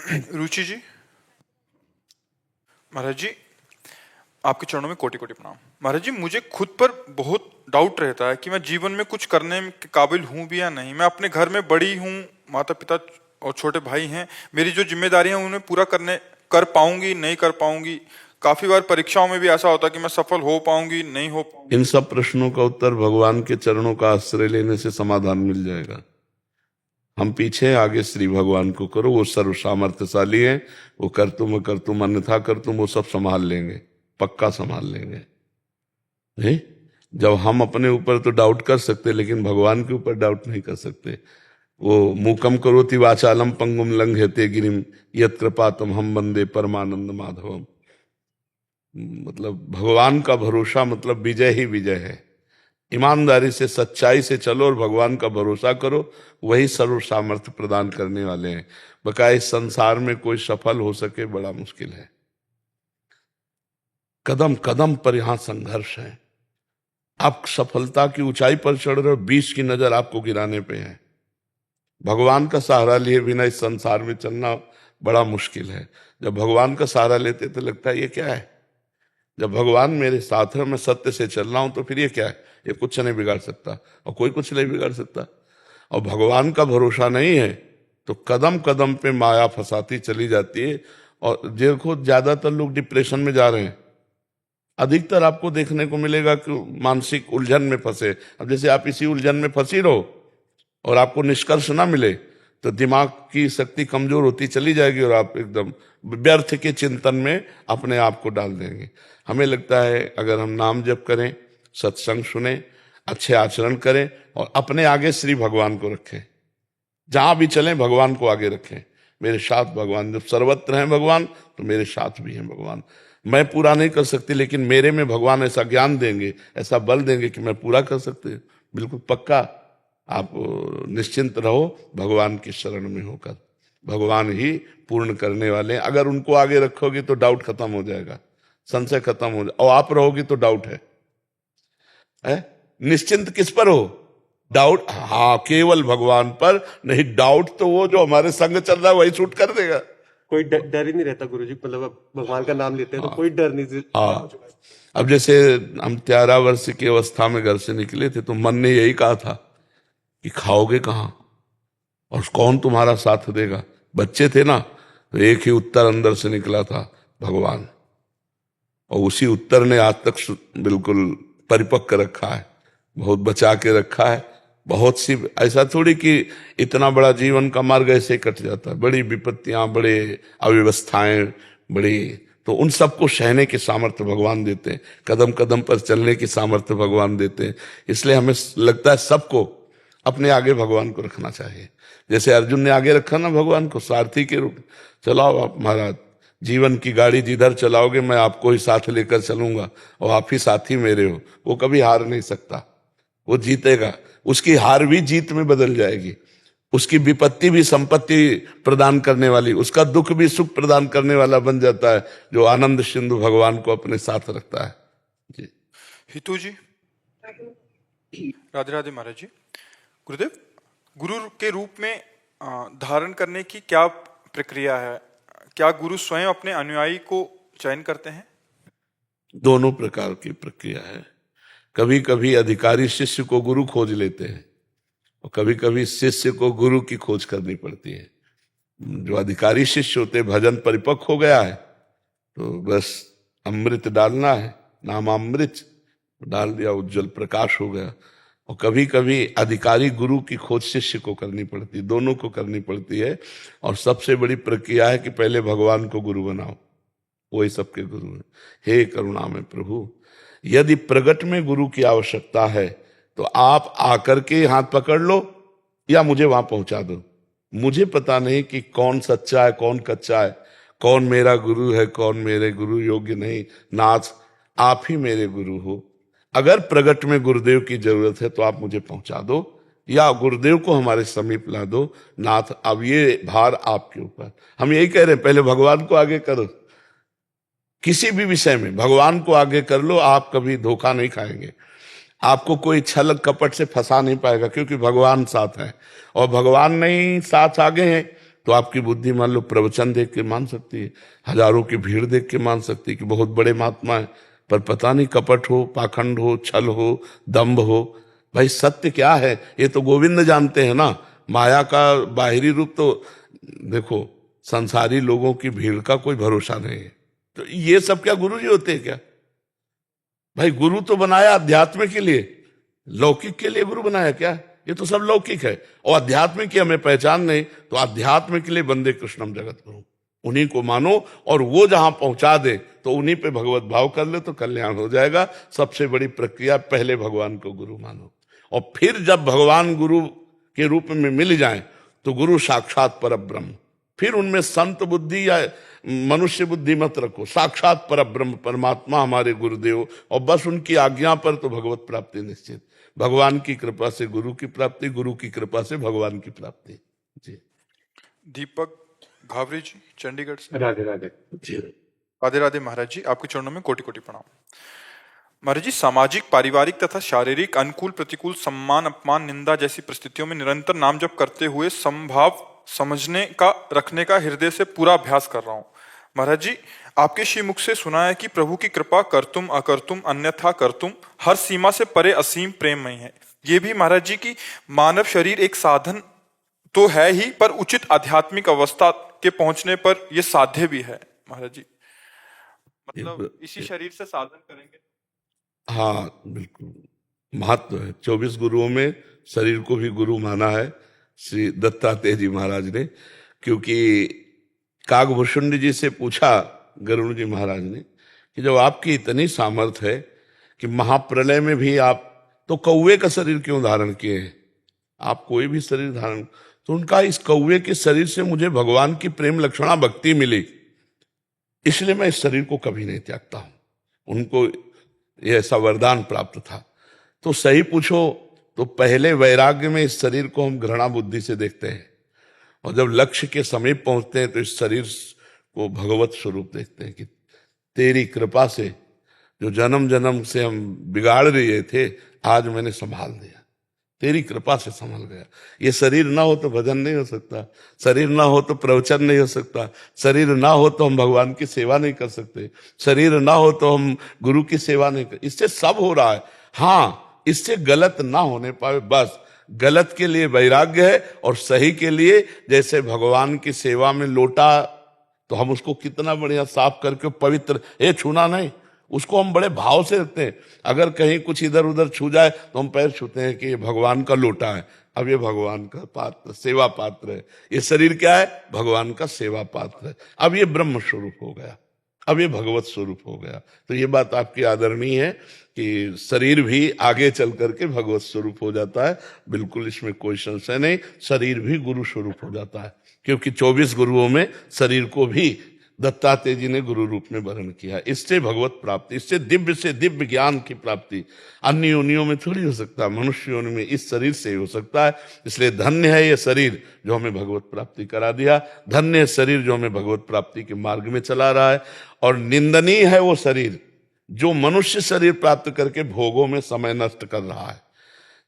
रुचि जी, महाराज जी, आपके चरणों में कोटि कोटि प्रणाम। महाराज जी, मुझे खुद पर बहुत डाउट रहता है कि मैं जीवन में कुछ करने के काबिल हूं भी या नहीं। मैं अपने घर में बड़ी हूं, माता पिता और छोटे भाई हैं। मेरी जो जिम्मेदारियां उन्हें पूरा कर पाऊंगी नहीं कर पाऊंगी। काफी बार परीक्षाओं में भी ऐसा होता है कि मैं सफल हो पाऊंगी नहीं हो पाऊंगी। इन सब प्रश्नों का उत्तर भगवान के चरणों का आश्रय लेने से समाधान मिल जाएगा। हम पीछे, आगे श्री भगवान को करो, वो सर्व सामर्थ्यशाली है। वो कर तुम अन्यथा कर तुम, वो सब संभाल लेंगे, पक्का संभाल लेंगे। नहीं, जब हम अपने ऊपर तो डाउट कर सकते, लेकिन भगवान के ऊपर डाउट नहीं कर सकते। वो मूकम करोति वाचालम पंगुम लंघयते गिरिम यत् कृपातम हम वंदे परमानंद माधवम। मतलब भगवान का भरोसा मतलब विजय ही विजय है। ईमानदारी से, सच्चाई से चलो और भगवान का भरोसा करो, वही सर्व सामर्थ्य प्रदान करने वाले हैं। बकाया इस संसार में कोई सफल हो सके बड़ा मुश्किल है। कदम कदम पर यहां संघर्ष है। आप सफलता की ऊंचाई पर चढ़ रहे हो, 20 की नजर आपको गिराने पे है। भगवान का सहारा लिए बिना इस संसार में चलना बड़ा मुश्किल है। जब भगवान का सहारा लेते तो लगता है ये क्या है। जब भगवान मेरे साथ है, मैं सत्य से चल रहा हूं, तो फिर ये क्या है, ये कुछ नहीं बिगाड़ सकता और कोई कुछ नहीं बिगाड़ सकता। और भगवान का भरोसा नहीं है तो कदम कदम पे माया फंसाती चली जाती है। और देखो, ज्यादातर लोग डिप्रेशन में जा रहे हैं। अधिकतर आपको देखने को मिलेगा कि मानसिक उलझन में फंसे। अब जैसे आप इसी उलझन में फंसी रहो और आपको निष्कर्ष ना मिले तो दिमाग की शक्ति कमजोर होती चली जाएगी और आप एकदम व्यर्थ के चिंतन में अपने आप को डाल देंगे। हमें लगता है अगर हम नाम जप करें, सत्संग सुने, अच्छे आचरण करें और अपने आगे श्री भगवान को रखें, जहां भी चलें भगवान को आगे रखें। मेरे साथ भगवान, जब सर्वत्र हैं भगवान तो मेरे साथ भी हैं भगवान। मैं पूरा नहीं कर सकती, लेकिन मेरे में भगवान ऐसा ज्ञान देंगे, ऐसा बल देंगे कि मैं पूरा कर सकते हैं। बिल्कुल पक्का आप निश्चिंत रहो भगवान की शरण में होकर। भगवान ही पूर्ण करने वाले हैं। अगर उनको आगे रखोगे तो डाउट खत्म हो जाएगा, संशय खत्म हो जाएगा। और आप रहोगे तो डाउट है? निश्चिंत किस पर हो? डाउट, हाँ, केवल भगवान पर नहीं। डाउट तो वो जो हमारे संग चल रहा है वही शूट कर देगा। कोई डर ही नहीं रहता गुरुजी, मतलब अब भगवान का नाम लेते हैं तो कोई डर नहीं। हाँ, अब जैसे हम 13 वर्ष की अवस्था में घर से निकले थे तो मन ने यही कहा था कि खाओगे कहाँ और कौन तुम्हारा साथ देगा। बच्चे थे ना, तो एक ही उत्तर अंदर से निकला था, भगवान। और उसी उत्तर ने आज तक बिल्कुल परिपक्व रखा है, बहुत बचा के रखा है। बहुत सी, ऐसा थोड़ी कि इतना बड़ा जीवन का मार्ग ऐसे ही कट जाता है। बड़ी विपत्तियां, बड़े अव्यवस्थाएं, बड़ी, तो उन सबको सहने की सामर्थ्य भगवान देते हैं, कदम कदम पर चलने की सामर्थ्य भगवान देते हैं। इसलिए हमें लगता है सबको अपने आगे भगवान को रखना चाहिए। जैसे अर्जुन ने आगे रखा ना भगवान को, सारथी के रूप। चलाओ आप महाराज, जीवन की गाड़ी जिधर चलाओगे मैं आपको ही साथ लेकर चलूंगा और आप ही साथी मेरे हो। वो कभी हार नहीं सकता, वो जीतेगा। उसकी हार भी जीत में बदल जाएगी, उसकी विपत्ति भी संपत्ति प्रदान करने वाली, उसका दुख भी सुख प्रदान करने वाला बन जाता है, जो आनंद सिंधु भगवान को अपने साथ रखता है। जी हितू जी, राधे राधे। महाराज जी, गुरुदेव, गुरु के रूप में धारण करने की क्या प्रक्रिया है? क्या गुरु स्वयं अपने अनुयायी को चयन करते हैं? दोनों प्रकार की प्रक्रिया है। कभी कभी अधिकारी शिष्य को गुरु खोज लेते हैं और कभी कभी शिष्य को गुरु की खोज करनी पड़ती है। जो अधिकारी शिष्य होते, भजन परिपक्व हो गया है तो बस अमृत डालना है, नामामृत डाल दिया, उज्जवल प्रकाश हो गया। और कभी कभी अधिकारी गुरु की खोज शिष्य को करनी पड़ती है, दोनों को करनी पड़ती है। और सबसे बड़ी प्रक्रिया है कि पहले भगवान को गुरु बनाओ, वही सबके गुरु हैं। हे करुणा में प्रभु, यदि प्रगट में गुरु की आवश्यकता है तो आप आकर के हाथ पकड़ लो या मुझे वहां पहुंचा दो। मुझे पता नहीं कि कौन सच्चा है कौन कच्चा है, कौन मेरा गुरु है कौन मेरे गुरु योग्य नहीं। नाथ, आप ही मेरे गुरु हो। अगर प्रगट में गुरुदेव की जरूरत है तो आप मुझे पहुंचा दो या गुरुदेव को हमारे समीप ला दो। नाथ, अब ये भार आपके ऊपर। हम यही कह रहे हैं, पहले भगवान को आगे करो। किसी भी विषय में भगवान को आगे कर लो, आप कभी धोखा नहीं खाएंगे। आपको कोई छल कपट से फंसा नहीं पाएगा, क्योंकि भगवान साथ है। और भगवान नहीं साथ आगे हैं तो आपकी बुद्धि मान लो प्रवचन देख के मान सकती है, हजारों की भीड़ देख के मान सकती है कि बहुत बड़े महात्मा है, पर पता नहीं कपट हो, पाखंड हो, छल हो, दंभ हो। भाई सत्य क्या है ये तो गोविंद जानते हैं ना। माया का बाहरी रूप तो देखो, संसारी लोगों की भीड़ का कोई भरोसा नहीं है। तो ये सब क्या गुरु जी होते हैं क्या? भाई गुरु तो बनाया अध्यात्म के लिए, लौकिक के लिए गुरु बनाया क्या? ये तो सब लौकिक है। और अध्यात्म की हमें पहचान नहीं, तो अध्यात्म के लिए बंदे कृष्णम जगत गुरु, उन्हीं को मानो, और वो जहां पहुंचा दे तो उन्हीं पे भगवत भाव कर ले तो कल्याण हो जाएगा। सबसे बड़ी प्रक्रिया, पहले भगवान को गुरु मानो, और फिर जब भगवान गुरु के रूप में मिल जाए तो गुरु साक्षात परब्रह्म। फिर उनमें संत बुद्धि या मनुष्य बुद्धि मत रखो, साक्षात परब्रह्म परमात्मा हमारे गुरुदेव, और बस उनकी आज्ञा पर तो भगवत प्राप्ति निश्चित। भगवान की कृपा से गुरु की प्राप्ति, गुरु की कृपा से भगवान की प्राप्ति। जी दीपक घावरे जी चंडीगढ़ से। राधे राधे। जी राधे राधे महाराज जी, आपके चरणों में कोटि कोटि प्रणाम। महाराज जी, सामाजिक, पारिवारिक तथा शारीरिक अनुकूल प्रतिकूल, सम्मान अपमान निंदा जैसी परिस्थितियों में निरंतर नाम जप करते हुए समभाव समझने का रखने का हृदय से पूरा अभ्यास कर रहा हूं। महाराज जी, आपके श्रीमुख से सुना है कि प्रभु की कृपा करतुम अकर्तुम अन्यथा करतुम हर सीमा से परे असीम प्रेममय है। ये भी महाराज जी की मानव शरीर एक साधन तो है ही, पर उचित आध्यात्मिक अवस्था के पहुंचने पर यह साध्य भी है। महाराज जी, मतलब इसी शरीर से साधन करेंगे। हाँ बिल्कुल, महत्व है। 24 गुरुओं में शरीर को भी गुरु माना है श्री दत्तात्रेय जी महाराज ने, क्योंकि कागभूषुंड जी से पूछा गरुड़ जी महाराज ने कि जब आपकी इतनी सामर्थ्य है कि महाप्रलय में भी आप तो कौवे का शरीर क्यों धारण किए हैं, आप कोई भी शरीर धारण, तो उनका इस कौवे के शरीर से मुझे भगवान की प्रेम लक्षणा भक्ति मिली, इसलिए मैं इस शरीर को कभी नहीं त्यागता हूं। उनको ये ऐसा वरदान प्राप्त था। तो सही पूछो तो पहले वैराग्य में इस शरीर को हम घृणा बुद्धि से देखते हैं, और जब लक्ष्य के समीप पहुंचते हैं तो इस शरीर को भगवत स्वरूप देखते हैं कि तेरी कृपा से जो जन्म जन्म से हम बिगाड़ रहे थे, आज मैंने संभाल दिया, तेरी कृपा से संभल गया। ये शरीर ना हो तो भजन नहीं हो सकता, शरीर ना हो तो प्रवचन नहीं हो सकता, शरीर ना हो तो हम भगवान की सेवा नहीं कर सकते, शरीर ना हो तो हम गुरु की सेवा नहीं कर, इससे सब हो रहा है। हाँ, इससे गलत ना होने पाए, बस गलत के लिए वैराग्य है, और सही के लिए जैसे भगवान की सेवा में लोटा, तो हम उसको कितना बढ़िया साफ करके पवित्र, ये छूना नहीं, उसको हम बड़े भाव से रखते हैं। अगर कहीं कुछ इधर उधर छू जाए तो हम पैर छूते हैं कि ये भगवान का लोटा है, अब ये भगवान का पात्र, सेवा पात्र है। ये शरीर क्या है? भगवान का सेवा पात्र है। अब ये ब्रह्म स्वरूप हो गया, अब ये भगवत स्वरूप हो गया। तो ये बात आपकी आदरणीय है कि शरीर भी आगे चल करके भगवत स्वरूप हो जाता है, बिल्कुल इसमें कोई संशय नहीं। शरीर भी गुरु स्वरूप हो जाता है, क्योंकि 24 गुरुओं में शरीर को भी दत्तात्रेय जी ने गुरु रूप में वर्ण किया। इससे भगवत प्राप्ति, इससे दिव्य से दिव्य ज्ञान की प्राप्ति अन्य योनियों में थोड़ी हो सकता, मनुष्य योनि में इस शरीर से ही हो सकता है। इसलिए धन्य है ये शरीर जो हमें भगवत प्राप्ति करा दिया, धन्य है शरीर जो हमें भगवत प्राप्ति के मार्ग में चला रहा है, और निंदनीय है वो शरीर जो मनुष्य शरीर प्राप्त करके भोगों में समय नष्ट कर रहा है।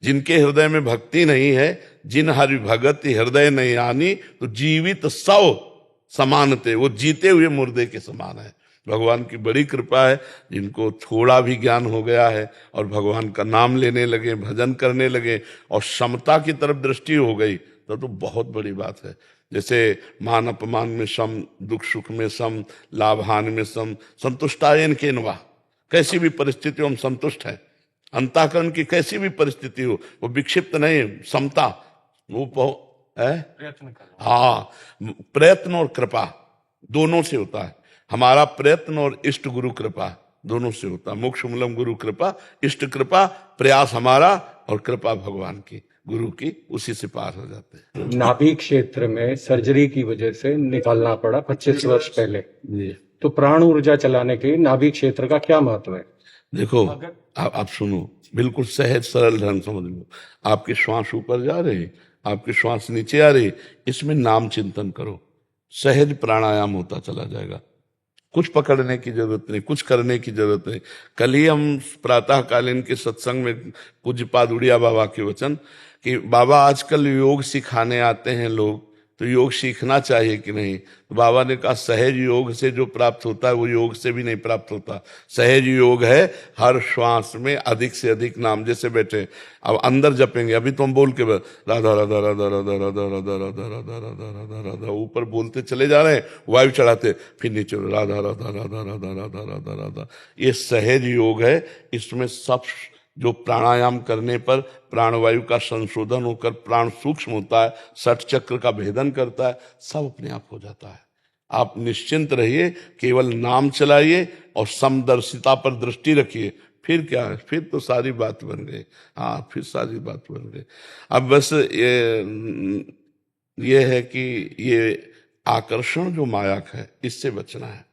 जिनके हृदय में भक्ति नहीं है, जिन हरि भगत हृदय नहीं आनी, तो जीवित सौ समानते, वो जीते हुए मुर्दे के समान है। भगवान की बड़ी कृपा है, जिनको थोड़ा भी ज्ञान हो गया है और भगवान का नाम लेने लगे, भजन करने लगे, और समता की तरफ दृष्टि हो गई, तो बहुत बड़ी बात है। जैसे मान अपमान में सम, दुख सुख में सम, लाभ हानि में सम, संतुष्टायन के नवा, कैसी भी परिस्थिति हम संतुष्ट हैं। अंतःकरण की कैसी भी परिस्थिति हो, वो विक्षिप्त नहीं, समता, वो है प्रयत्न। हाँ, प्रयत्न और कृपा दोनों से होता है। हमारा प्रयत्न और इष्ट गुरु कृपा दोनों से होता है। मोक्ष मूलम गुरु कृपा, इष्ट कृपा, प्रयास हमारा और कृपा भगवान की, गुरु की, उसी से पार हो जाते हैं। नाभि क्षेत्र में सर्जरी की वजह से निकालना पड़ा 25 वर्ष पहले जी। तो प्राण ऊर्जा चलाने के लिए नाभि क्षेत्र का क्या महत्व है? देखो, आप सुनो, बिल्कुल सहज सरल ढंग समझ लो। आपके श्वास ऊपर जा रहे, आपके श्वास नीचे आ रही, इसमें नाम चिंतन करो, सहज प्राणायाम होता चला जाएगा। कुछ पकड़ने की जरूरत नहीं, कुछ करने की जरूरत नहीं। कल ही हम प्रातःकालीन के सत्संग में पूज्यपाद उड़िया बाबा के वचन कि बाबा आजकल योग सिखाने आते हैं लोग, तो योग सीखना चाहिए कि नहीं? तो बाबा ने कहा सहज योग से जो प्राप्त होता है वो योग से भी नहीं प्राप्त होता। सहज योग है हर श्वास में अधिक से अधिक नाम। जैसे बैठे अब अंदर जपेंगे, अभी तो हम बोल के राधा राधा राधा राधा राधा राधा राधा राधा राधा राधा राधा ऊपर बोलते चले जा रहे हैं, वायु चढ़ाते, फिर नीचे राधा राधा राधा राधा राधा राधा राधा। ये सहज योग है। इसमें सब जो प्राणायाम करने पर प्राणवायु का संशोधन होकर प्राण सूक्ष्म होता है, षट चक्र का भेदन करता है, सब अपने आप हो जाता है। आप निश्चिंत रहिए, केवल नाम चलाइए और समदर्शिता पर दृष्टि रखिए। फिर क्या है, फिर तो सारी बात बन गई। हाँ, फिर सारी बात बन गई। अब बस ये है कि ये आकर्षण जो माया है इससे बचना है।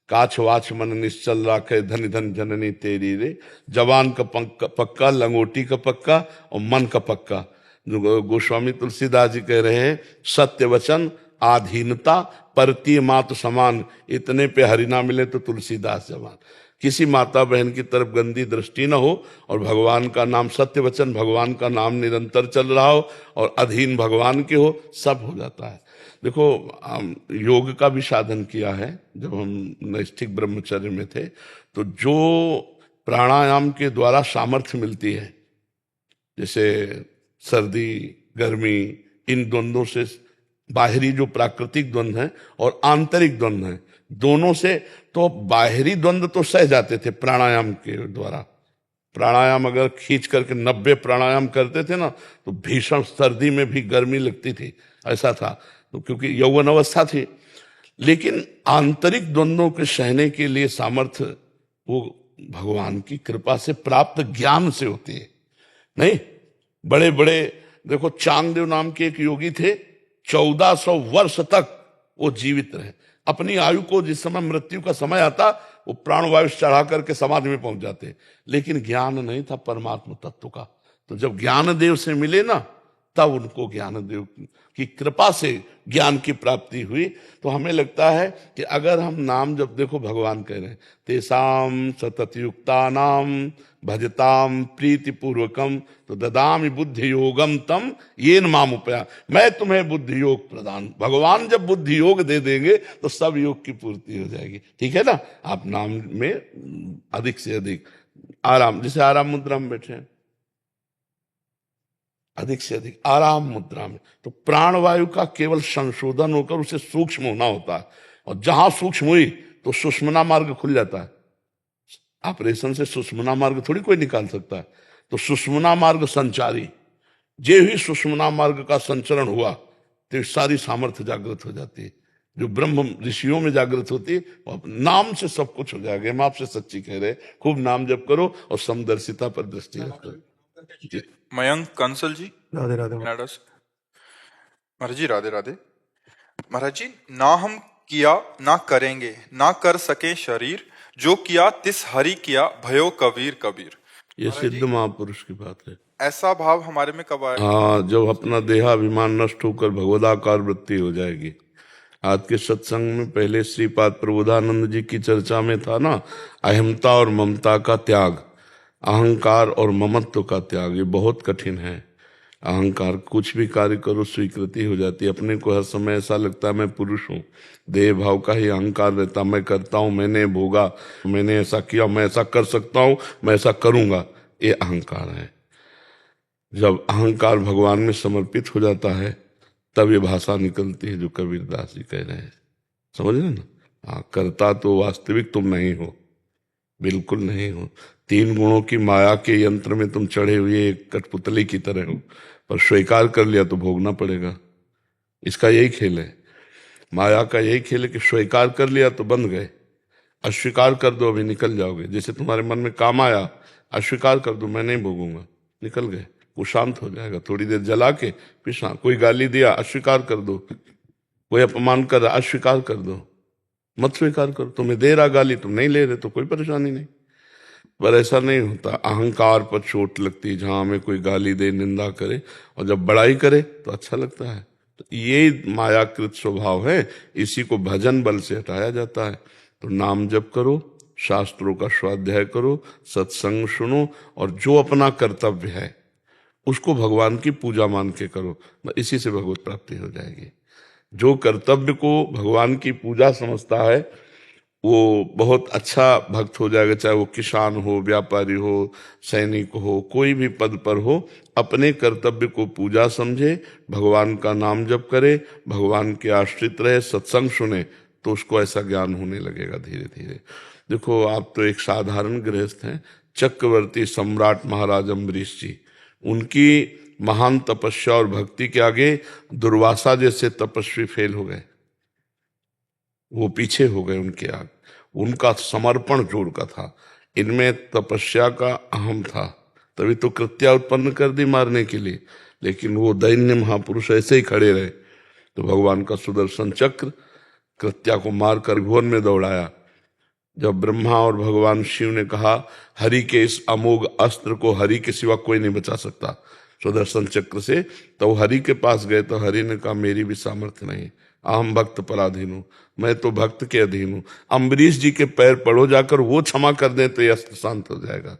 काछ वाछ मन निश्चल राखे, धन धन जननी तेरी रे। जवान का पक्का, लंगोटी का पक्का और मन का पक्का। जो गोस्वामी तुलसीदास जी कह रहे हैं, सत्य वचन, आधीनता, परतीय मात समान, इतने पे हरि ना मिले तो तुलसीदास जवान। किसी माता बहन की तरफ गंदी दृष्टि न हो और भगवान का नाम, सत्य वचन, भगवान का नाम निरंतर चल रहा हो और अधीन भगवान के हो, सब हो जाता है। देखो, योग का भी साधन किया है। जब हम नैष्ठिक ब्रह्मचर्य में थे तो जो प्राणायाम के द्वारा सामर्थ्य मिलती है, जैसे सर्दी गर्मी, इन द्वंद्वों से, बाहरी जो प्राकृतिक द्वंद्व है और आंतरिक द्वंद्व है, दोनों से, तो बाहरी द्वंद्व तो सह जाते थे प्राणायाम के द्वारा। प्राणायाम अगर खींच करके 90 प्राणायाम करते थे ना तो भीषण सर्दी में भी गर्मी लगती थी, ऐसा था। तो क्योंकि यौवन अवस्था थी। लेकिन आंतरिक द्वंद्वों के सहने के लिए सामर्थ्य वो भगवान की कृपा से प्राप्त ज्ञान से होती है। नहीं, बड़े बड़े, देखो चांगदेव नाम के एक योगी थे, 1400 वर्ष तक वो जीवित रहे। अपनी आयु को जिस समय मृत्यु का समय आता वो प्राणवायु चढ़ा करके समाधि में पहुंच जाते, लेकिन ज्ञान नहीं था परमात्मा तत्व का। तो जब ज्ञानदेव से मिले ना, तब उनको ज्ञानदेव की कृपा से ज्ञान की प्राप्ति हुई। तो हमें लगता है कि अगर हम नाम, जब देखो भगवान कह रहे हैं, तेसाम सततयुक्ता नाम भजताम प्रीति पूर्वकम तो ददामि बुद्धि योगम तम येन माम उपया। मैं तुम्हें बुद्धि योग प्रदान, भगवान जब बुद्धि योग दे देंगे तो सब योग की पूर्ति हो जाएगी। ठीक है ना? आप नाम में अधिक से अधिक आराम, जैसे आराम मुद्रा में बैठे हैं, अधिक से अधिक आराम मुद्रा में, तो प्राणवायु का केवल संशोधन होकर उसे सूक्ष्म होना होता है। और जहां सूक्ष्म हुई तो सुषमना मार्ग खुल जाता है। ऑपरेशन से सुषमना मार्ग थोड़ी कोई निकाल सकता है। तो सुषमना मार्ग संचारी, जे ही सुषमना मार्ग का संचरण हुआ तो सारी सामर्थ्य जागृत हो जाती है। जो ब्रह्म ऋषियों में जागृत होती है, नाम से सब कुछ हो जाएगा। हम आपसे सच्ची कह रहे, खूब नाम जप करो और समदर्शिता पर दृष्टि रखो। मयंक कंसल जी, राधे राधे। कनाडा से। महाराज जी राधे राधे। महाराज जी, ना हम किया ना करेंगे, ना कर सके शरीर, जो किया तिस हरि किया, भयो कबीर कबीर। ये सिद्ध महापुरुष की बात है। ऐसा भाव हमारे में कब आया? हाँ, जब अपना देहाभिमान नष्ट होकर भगवदाकार वृत्ति हो जाएगी। आज के सत्संग में पहले श्रीपाद प्रबोधानंद जी की चर्चा में था ना, अहमता और ममता का त्याग, अहंकार और ममत्व का त्याग। ये बहुत कठिन है। अहंकार, कुछ भी कार्य करो स्वीकृति हो जाती है। अपने को हर समय ऐसा लगता है मैं पुरुष हूँ, देह भाव का ही अहंकार रहता, मैं करता हूँ, मैंने भोगा, मैंने ऐसा किया, मैं ऐसा कर सकता हूँ, मैं ऐसा करूंगा, ये अहंकार है। जब अहंकार भगवान में समर्पित हो जाता है तब ये भाषा निकलती है जो कबीरदास जी कह रहे हैं। समझ रहे ना? हाँ, करता तो वास्तविक तुम नहीं हो, बिल्कुल नहीं हो। 3 गुणों की माया के यंत्र में तुम चढ़े हुए एक कठपुतली की तरह हो, पर स्वीकार कर लिया तो भोगना पड़ेगा। इसका यही खेल है, माया का यही खेल है कि स्वीकार कर लिया तो बंध गए, अस्वीकार कर दो अभी निकल जाओगे। जैसे तुम्हारे मन में काम आया, अस्वीकार कर दो, मैं नहीं भोगूंगा, निकल गए, वो शांत हो जाएगा। थोड़ी देर जला के फिर शांत। कोई गाली दिया, अस्वीकार कर दो। कोई अपमान कर रहा, अस्वीकार कर दो, मत स्वीकार करो। तुम्हें दे रहा गाली, तुम नहीं ले रहे तो कोई परेशानी नहीं। पर ऐसा नहीं होता, अहंकार पर चोट लगती है। जहां हमें कोई गाली दे, निंदा करे और जब बड़ाई करे तो अच्छा लगता है। तो ये मायाकृत स्वभाव है, इसी को भजन बल से हटाया जाता है। तो नाम जप करो, शास्त्रों का स्वाध्याय करो, सत्संग सुनो और जो अपना कर्तव्य है उसको भगवान की पूजा मान के करो, इसी से भगवत प्राप्ति हो जाएगी। जो कर्तव्य को भगवान की पूजा समझता है वो बहुत अच्छा भक्त हो जाएगा, चाहे वो किसान हो, व्यापारी हो, सैनिक हो, कोई भी पद पर हो, अपने कर्तव्य को पूजा समझे, भगवान का नाम जप करे, भगवान के आश्रित रहे, सत्संग सुने, तो उसको ऐसा ज्ञान होने लगेगा धीरे धीरे। देखो आप तो एक साधारण गृहस्थ हैं, चक्रवर्ती सम्राट महाराज अम्बरीश जी, उनकी महान तपस्या और भक्ति के आगे दुर्वासा जैसे तपस्वी फेल हो गए, वो पीछे हो गए उनके आगे। उनका समर्पण जोर का था, इनमें तपस्या का अहम था, तभी तो कृत्या उत्पन्न कर दी मारने के लिए, लेकिन वो दैन्य महापुरुष ऐसे ही खड़े रहे। तो भगवान का सुदर्शन चक्र कृत्या को मारकर भुवन में दौड़ाया। जब ब्रह्मा और भगवान शिव ने कहा हरि के इस अमोघ अस्त्र को हरि के सिवा कोई नहीं बचा सकता सुदर्शन चक्र से, तो हरि के पास गए तो हरि ने कहा मेरी भी सामर्थ्य नहीं, अहम भक्त पराधीन हूं, मैं तो भक्त के अधीन हूं। अम्बरीश जी के पैर पड़ो जाकर, वो क्षमा कर दें तो ये अस्त्र शांत हो जाएगा।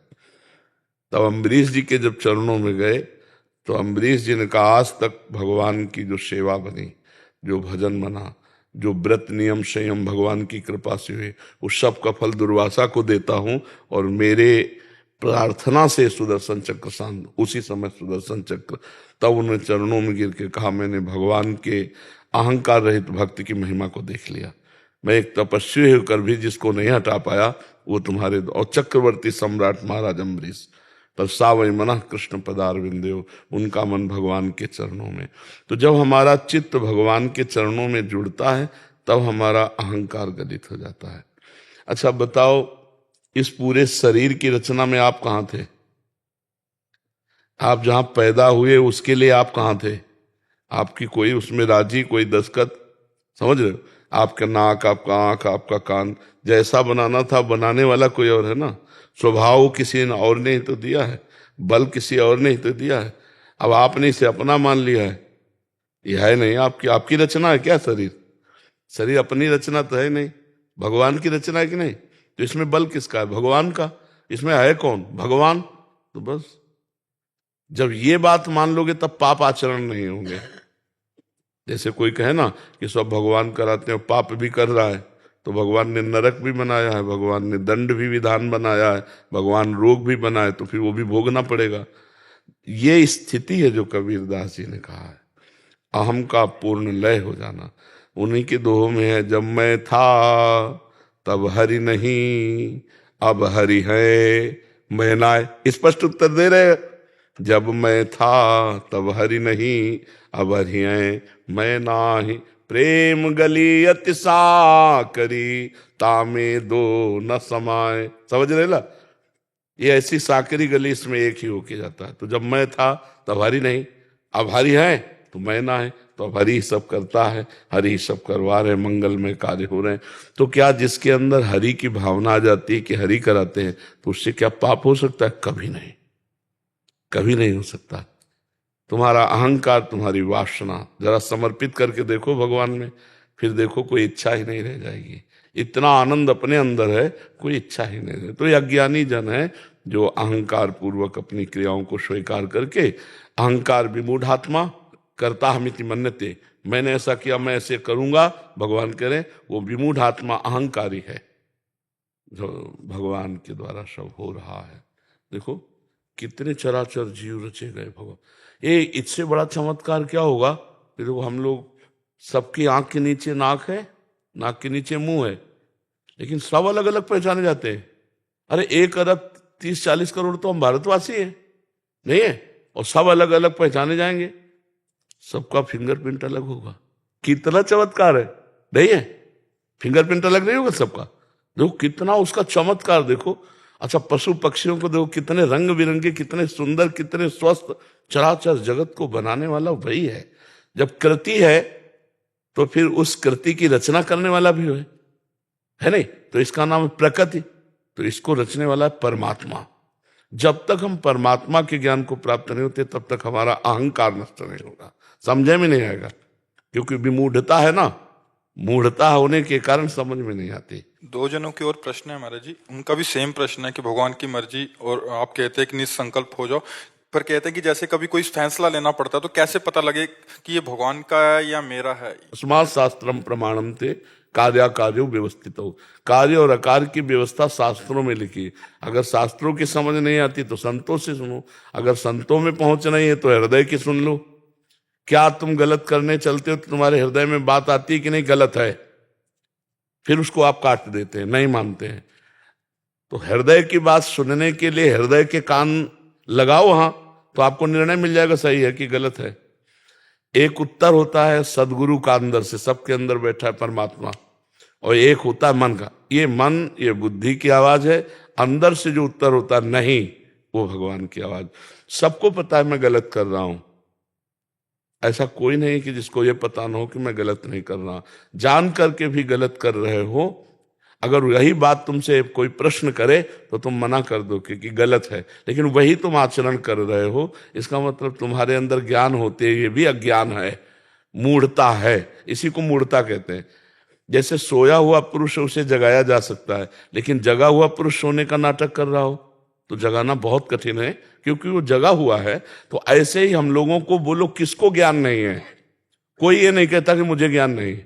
तब अम्बरीश जी के जब चरणों में गए तो अम्बरीश जी ने कहा आज तक भगवान की जो सेवा बनी, जो भजन बना, जो व्रत नियम संयम भगवान की कृपा से हुए, उस सब का फल दुर्वासा को देता हूं, और मेरे प्रार्थना से सुदर्शन चक्र शांत। उसी समय सुदर्शन चक्र, तब उन्हें चरणों में गिर के कहा मैंने भगवान के अहंकार रहित भक्त की महिमा को देख लिया, मैं एक तपस्वी होकर भी जिसको नहीं हटा पाया वो तुम्हारे। और चक्रवर्ती सम्राट महाराज अम्बरीश, पर सावई मना कृष्ण पदार विंदेव, उनका मन भगवान के चरणों में। तो जब हमारा चित्त भगवान के चरणों में जुड़ता है तब हमारा अहंकार गलित हो जाता है। अच्छा बताओ, इस पूरे शरीर की रचना में आप कहाँ थे? आप जहां पैदा हुए उसके लिए आप कहाँ थे? आपकी कोई उसमें राजी, कोई दस्तखत, समझ रहे हो? आपका नाक, आपका आंख, आपका कान, जैसा बनाना था बनाने वाला कोई और है ना। स्वभाव किसी ने और ने ही तो दिया है, बल किसी और ने ही तो दिया है। अब आपने इसे अपना मान लिया है, यह है नहीं आपकी। आपकी रचना है क्या शरीर? शरीर अपनी रचना तो है नहीं, भगवान की रचना है कि नहीं? तो इसमें बल किसका है? भगवान का। इसमें है कौन? भगवान। तो बस जब ये बात मान लोगे तब पाप आचरण नहीं होंगे। जैसे कोई कहे ना कि सब भगवान कराते हैं, पाप भी कर रहा है, तो भगवान ने नरक भी बनाया है, भगवान ने दंड भी विधान बनाया है, भगवान रोग भी बनाए, तो फिर वो भी भोगना पड़ेगा। ये स्थिति है जो कबीरदास जी ने कहा है, अहम का पूर्ण लय हो जाना। उन्हीं के दोहों में है, जब मैं था तब हरि नहीं, अब हरि है मैं नाय। स्पष्ट उत्तर दे रहे, जब मैं था तब हरि नहीं, अब हरि है मैं नाही। प्रेम गली अतिसा करी, तामे दो न समाए। समझ रहे ना? ये ऐसी साकरी गली, इसमें एक ही होके जाता है। तो जब मैं था तब हरि नहीं, अब हरि है तो मैं ना है, तो अब हरि ही सब करता है, हरि ही सब करवा रहे, मंगल में कार्य हो रहे हैं। तो क्या जिसके अंदर हरि की भावना आ जाती है कि हरि कराते हैं, तो उससे क्या पाप हो सकता है? कभी नहीं, कभी नहीं हो सकता। तुम्हारा अहंकार, तुम्हारी वासना जरा समर्पित करके देखो भगवान में, फिर देखो कोई इच्छा ही नहीं रह जाएगी। इतना आनंद अपने अंदर है, कोई इच्छा ही नहीं रहे। तो ये अज्ञानी जन है जो अहंकार पूर्वक अपनी क्रियाओं को स्वीकार करके, अहंकार विमूढ़ात्मा करता हमिति मन्यते, मैंने ऐसा किया, मैं ऐसे करूंगा, भगवान करें, वो विमूढ़ात्मा अहंकारी है, जो भगवान के द्वारा सब हो रहा है। देखो कितने चराचर जीव रचे गए भगवान। ये इससे बड़ा चमत्कार क्या होगा? देखो हम लोग, सबकी आंख के नीचे नाक है, नाक के नीचे मुंह है, लेकिन सब अलग अलग पहचाने जाते हैं। अरे 1 अरब 30-40 करोड़ तो हम भारतवासी हैं, नहीं है? और सब अलग अलग पहचाने जाएंगे, सबका फिंगरप्रिंट अलग होगा। कितना चमत्कार है, नहीं है? फिंगरप्रिंट अलग नहीं होगा सबका। देखो कितना उसका चमत्कार देखो। अच्छा पशु पक्षियों को देखो, कितने रंग बिरंगे, कितने सुंदर, कितने स्वस्थ। चराचर जगत को बनाने वाला वही है। जब कृति है तो फिर उस कृति की रचना करने वाला भी है नहीं? तो इसका नाम है प्रकृति, तो इसको रचने वाला है परमात्मा। जब तक हम परमात्मा के ज्ञान को प्राप्त नहीं होते तब तक हमारा अहंकार नष्ट नहीं होगा, समझे में नहीं आएगा। क्योंकि विमूढ़ता है ना, मूढ़ता होने के कारण समझ में नहीं आती। 2 जनों की और प्रश्न है महाराज जी, उनका भी सेम प्रश्न है कि भगवान की मर्जी, और आप कहते हैं कि निसंकल्प हो जाओ। पर कहते हैं कि जैसे कभी कोई फैसला लेना पड़ता है तो कैसे पता लगे कि ये भगवान का है या मेरा है। अस्मात् शास्त्रम प्रमाणम थे कार्या कार्यो व्यवस्थित हो। कार्य और अकार्य की व्यवस्था शास्त्रों में लिखी। अगर शास्त्रों की समझ नहीं आती तो संतों से सुनो, अगर संतों में पहुंच नहीं है तो हृदय की सुन लो। क्या तुम गलत करने चलते हो तो तुम्हारे हृदय में बात आती है कि नहीं गलत है, फिर उसको आप काट देते हैं, नहीं मानते हैं। तो हृदय की बात सुनने के लिए हृदय के कान लगाओ, हाँ, तो आपको निर्णय मिल जाएगा सही है कि गलत है। एक उत्तर होता है सदगुरु का अंदर से, सबके अंदर बैठा है परमात्मा, और एक होता है मन का। ये मन, ये बुद्धि की आवाज है। अंदर से जो उत्तर होता है नहीं, वो भगवान की आवाज। सबको पता है मैं गलत कर रहा हूं, ऐसा कोई नहीं कि जिसको ये पता ना हो कि मैं गलत नहीं कर रहा। जान करके भी गलत कर रहे हो, अगर यही बात तुमसे कोई प्रश्न करे तो तुम मना कर दो कि गलत है, लेकिन वही तुम आचरण कर रहे हो, इसका मतलब तुम्हारे अंदर ज्ञान होते हुए भी अज्ञान है, मूढ़ता है। इसी को मूढ़ता कहते हैं। जैसे सोया हुआ पुरुष उसे जगाया जा सकता है, लेकिन जगा हुआ पुरुष सोने का नाटक कर रहा हो तो जगाना बहुत कठिन है, क्योंकि वो जगा हुआ है। तो ऐसे ही हम लोगों को बोलो किसको ज्ञान नहीं है, कोई ये नहीं कहता कि मुझे ज्ञान नहीं।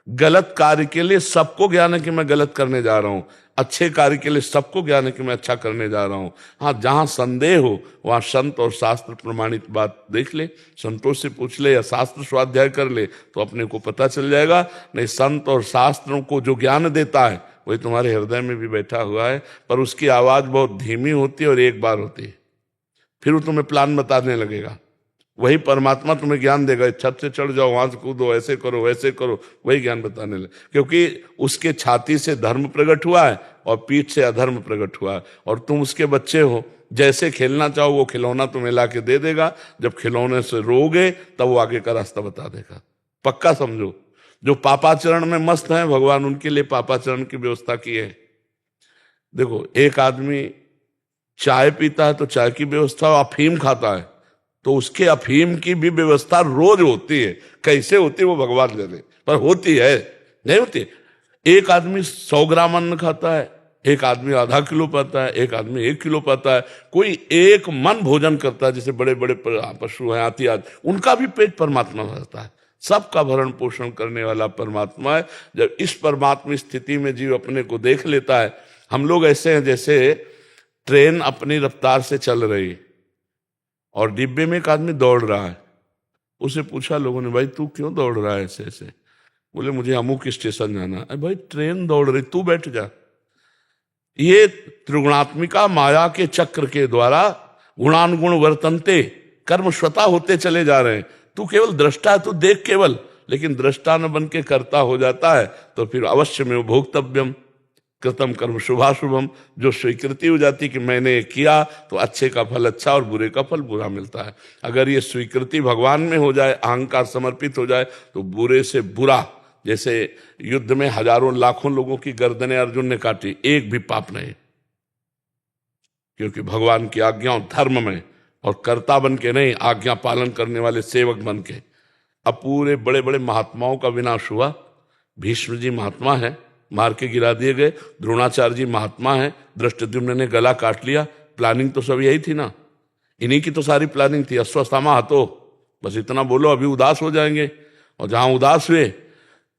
गलत कार्य के लिए सबको ज्ञान है कि मैं गलत करने जा रहा हूं, अच्छे कार्य के लिए सबको ज्ञान है कि मैं अच्छा करने जा रहा हूं। हाँ, जहां संदेह हो वहां संत और शास्त्र प्रमाणित बात देख ले, संतों से पूछ ले या शास्त्र स्वाध्याय कर ले तो अपने को पता चल जाएगा। नहीं, संत और शास्त्रों को जो ज्ञान देता है वही तुम्हारे हृदय में भी बैठा हुआ है, पर उसकी आवाज बहुत धीमी होती है और एक बार होती है, फिर वो तुम्हें प्लान बताने लगेगा। वही परमात्मा तुम्हें ज्ञान देगा, छत से चढ़ जाओ, वहां से कूदो, ऐसे करो वैसे करो, वही ज्ञान बताने लगे, क्योंकि उसके छाती से धर्म प्रकट हुआ है और पीठ से अधर्म प्रकट हुआ है। और तुम उसके बच्चे हो, जैसे खेलना चाहो वो खिलौना तुम्हें ला के दे देगा। जब खिलौने से रोगे तब वो आगे का रास्ता बता देगा, पक्का समझो। जो पापाचरण में मस्त है, भगवान उनके लिए पापाचरण की व्यवस्था की है। देखो, एक आदमी चाय पीता है तो चाय की व्यवस्था, अफीम खाता है तो उसके अफीम की भी व्यवस्था रोज होती है। कैसे होती है वो भगवान जाने, पर होती है, नहीं होती है। एक आदमी 100 ग्राम अन्न खाता है, एक आदमी आधा किलो पाता है, एक आदमी 1 किलो पाता है, कोई एक मन भोजन करता है। जैसे बड़े बड़े पशु हैं, हाथी आदि, उनका भी पेट परमात्मा भरता है। सबका भरण पोषण करने वाला परमात्मा है। जब इस परमात्मा स्थिति में जीव अपने को देख लेता है, हम लोग ऐसे हैं जैसे ट्रेन अपनी रफ्तार से चल रही है और डिब्बे में एक आदमी दौड़ रहा है। उसे पूछा लोगों ने, भाई तू क्यों दौड़ रहा है ऐसे ऐसे? बोले मुझे अमुक स्टेशन जाना है। भाई ट्रेन दौड़ रही, तू बैठ जा। ये त्रिगुणात्मिका माया के चक्र के द्वारा गुणानुगुण वर्तनते, कर्म स्वतः होते चले जा रहे हैं। तू केवल दृष्टा है, तू देख केवल, लेकिन दृष्टा न बन के कर्ता हो जाता है तो फिर अवश्य में भोक्तव्यम कृतम कर्म शुभाशुभम। जो स्वीकृति हो जाती कि मैंने किया तो अच्छे का फल अच्छा और बुरे का फल बुरा मिलता है। अगर ये स्वीकृति भगवान में हो जाए, अहंकार समर्पित हो जाए, तो बुरे से बुरा, जैसे युद्ध में हजारों लाखों लोगों की गर्दनें अर्जुन ने काटी, एक भी पाप नहीं, क्योंकि भगवान की आज्ञा धर्म में, और कर्ता बन के नहीं, आज्ञा पालन करने वाले सेवक बन के। अब पूरे बड़े बड़े महात्माओं का विनाश हुआ। भीष्म जी महात्मा है, मार के गिरा दिए गए। द्रोणाचार्य जी महात्मा है, धृष्टद्युम्न ने गला काट लिया। प्लानिंग तो सब यही थी ना, इन्हीं की तो सारी प्लानिंग थी। अश्वत्थामा हतो, बस इतना बोलो अभी उदास हो जाएंगे, और जहां उदास हुए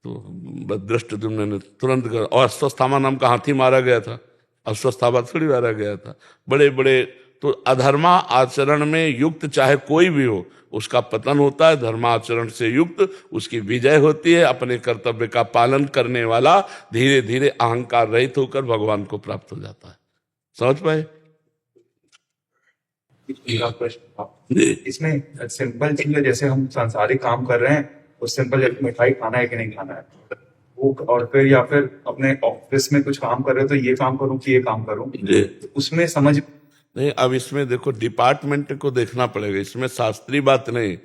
तो धृष्टद्युम्न ने तुरंत कर, और अश्वत्थामा नाम का हाथी मारा गया था, अश्वत्थामा थोड़ी मारा गया था। बड़े बड़े तो अधर्मा आचरण में युक्त चाहे कोई भी हो, उसका पतन होता है। धर्माचरण से युक्त उसकी विजय होती है। अपने कर्तव्य का पालन करने वाला धीरे धीरे अहंकार रहित होकर भगवान को प्राप्त हो जाता है। समझ पाए? इसमें सिंपल चीज है, जैसे हम सांसारिक काम कर रहे हैं, उस सिंपल जैसे मिठाई खाना है कि नहीं खाना है वो, और फिर या फिर अपने ऑफिस में कुछ काम कर रहे हो तो ये काम करूं कि ये काम करूं, तो उसमें समझ नहीं। अब इसमें देखो डिपार्टमेंट को देखना पड़ेगा, इसमें शास्त्रीय बात नहीं।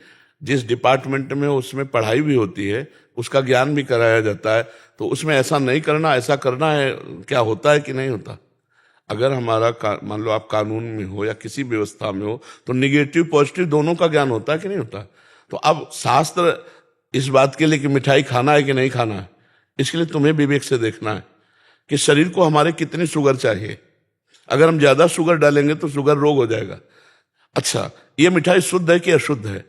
जिस डिपार्टमेंट में उसमें पढ़ाई भी होती है, उसका ज्ञान भी कराया जाता है, तो उसमें ऐसा नहीं करना, ऐसा करना है, क्या होता है कि नहीं होता। अगर हमारा मान लो आप कानून में हो या किसी व्यवस्था में हो, तो निगेटिव पॉजिटिव दोनों का ज्ञान होता है कि नहीं होता। तो अब शास्त्र इस बात के लिए कि मिठाई खाना है कि नहीं खाना है, इसके लिए तुम्हें विवेक से देखना है कि शरीर को हमारे कितनी शुगर चाहिए। अगर हम ज्यादा शुगर डालेंगे तो शुगर रोग हो जाएगा। अच्छा, ये मिठाई शुद्ध है कि अशुद्ध है,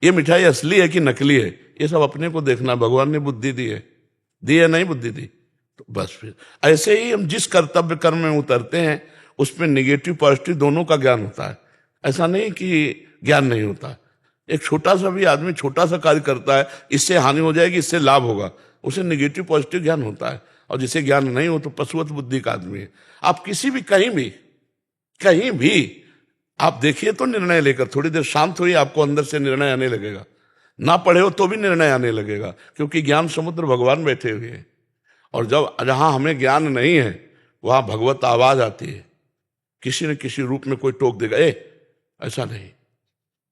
ये मिठाई असली है कि नकली है, ये सब अपने को देखना। भगवान ने बुद्धि दी है नहीं बुद्धि दी, तो बस फिर ऐसे ही हम जिस कर्तव्य कर्म में उतरते हैं उसमें निगेटिव पॉजिटिव दोनों का ज्ञान होता है। ऐसा नहीं कि ज्ञान नहीं होता। एक छोटा सा भी आदमी छोटा सा कार्य करता है, इससे हानि हो जाएगी, इससे लाभ होगा, उसे निगेटिव पॉजिटिव ज्ञान होता है। और जिसे ज्ञान नहीं हो तो पशुवत बुद्धि का आदमी है। आप किसी भी कहीं भी आप देखिए तो निर्णय लेकर थोड़ी देर शांत हुई, आपको अंदर से निर्णय आने लगेगा। ना पढ़े हो तो भी निर्णय आने लगेगा, क्योंकि ज्ञान समुद्र भगवान बैठे हुए हैं। और जब जहां हमें ज्ञान नहीं है वहां भगवत आवाज आती है, किसी न किसी रूप में कोई टोक देगा, ऐसा नहीं।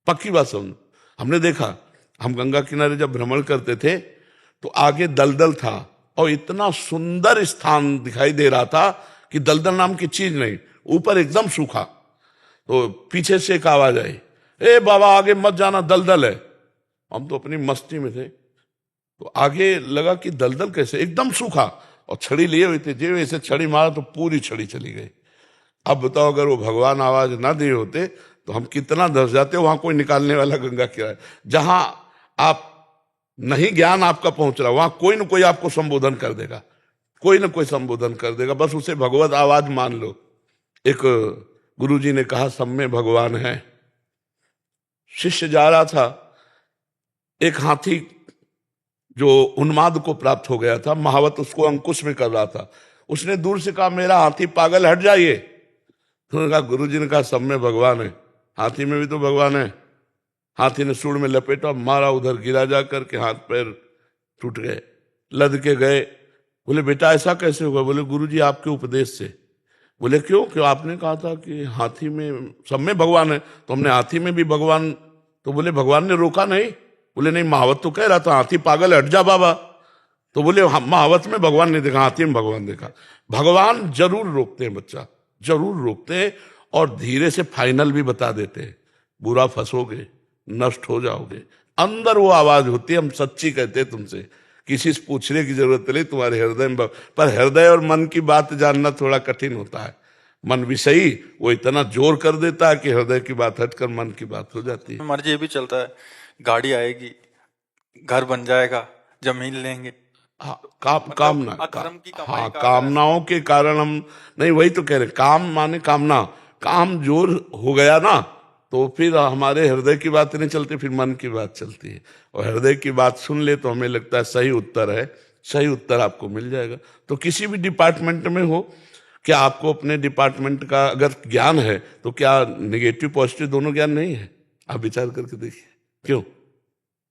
पक्की बात समझ। हमने देखा, हम गंगा किनारे जब भ्रमण करते थे तो आगे दलदल था और इतना सुंदर स्थान दिखाई दे रहा था कि दलदल नाम की चीज नहीं, ऊपर एकदम सूखा। तो पीछे से एक आवाज आई, ए बाबा आगे मत जाना दलदल है। हम तो अपनी मस्ती में थे, तो आगे लगा कि दलदल कैसे, एकदम सूखा, और छड़ी लिए हुए थे, जे वैसे छड़ी मारा तो पूरी छड़ी चली गई। अब बताओ अगर वो भगवान आवाज ना दिए होते तो हम कितना धस जाते। वहां कोई निकालने वाला गंगा किनारे, जहां आप नहीं ज्ञान आपका पहुंच रहा, वहां कोई ना कोई आपको संबोधन कर देगा, कोई ना कोई संबोधन कर देगा, बस उसे भगवत आवाज मान लो। एक गुरुजी ने कहा सब में भगवान है। शिष्य जा रहा था, एक हाथी जो उन्माद को प्राप्त हो गया था, महावत उसको अंकुश में कर रहा था, उसने दूर से कहा मेरा हाथी पागल हट जाइए। उन्होंने कहा, गुरुजी ने कहा सब में भगवान है, हाथी में भी तो भगवान है। हाथी ने सूंड में लपेटा, मारा, उधर गिरा जा करके हाथ पैर टूट गए, लद के गए। बोले बेटा ऐसा कैसे होगा? बोले गुरुजी आपके उपदेश से। बोले क्यों? क्यों आपने कहा था कि हाथी में सब में भगवान है, तो हमने हाथी में भी भगवान, तो बोले भगवान ने रोका नहीं? बोले नहीं, महावत तो कह रहा था हाथी पागल हट जा बाबा। तो बोले महावत में भगवान ने देखा, हाथी में भगवान देखा। भगवान जरूर रोकते हैं बच्चा, जरूर रोकते हैं, और धीरे से फाइनल भी बता देते हैं, बुरा फंसोगे, नष्ट हो जाओगे। अंदर वो आवाज होती है, हम सच्ची कहते हैं तुमसे, किसी से पूछने की जरूरत नहीं, तुम्हारे हृदय में। पर हृदय और मन की बात जानना थोड़ा कठिन होता है। मन विषयी वो इतना जोर कर देता है कि हृदय की बात हटकर मन की बात हो जाती है। हमारे ये भी चलता है, गाड़ी आएगी, घर बन जाएगा, जमीन लेंगे। हाँ, मतलब कामना अधर्म की कमाई हाँ, का कामनाओं के कारण हम नहीं, वही तो कह रहे, काम माने कामना, काम जोर हो गया ना तो फिर हमारे हृदय की बात नहीं चलती, फिर मन की बात चलती है। और हृदय की बात सुन ले तो हमें लगता है सही उत्तर है, सही उत्तर आपको मिल जाएगा। तो किसी भी डिपार्टमेंट में हो, क्या आपको अपने डिपार्टमेंट का अगर ज्ञान है तो क्या निगेटिव पॉजिटिव दोनों ज्ञान नहीं है? आप विचार करके देखिए। क्यों,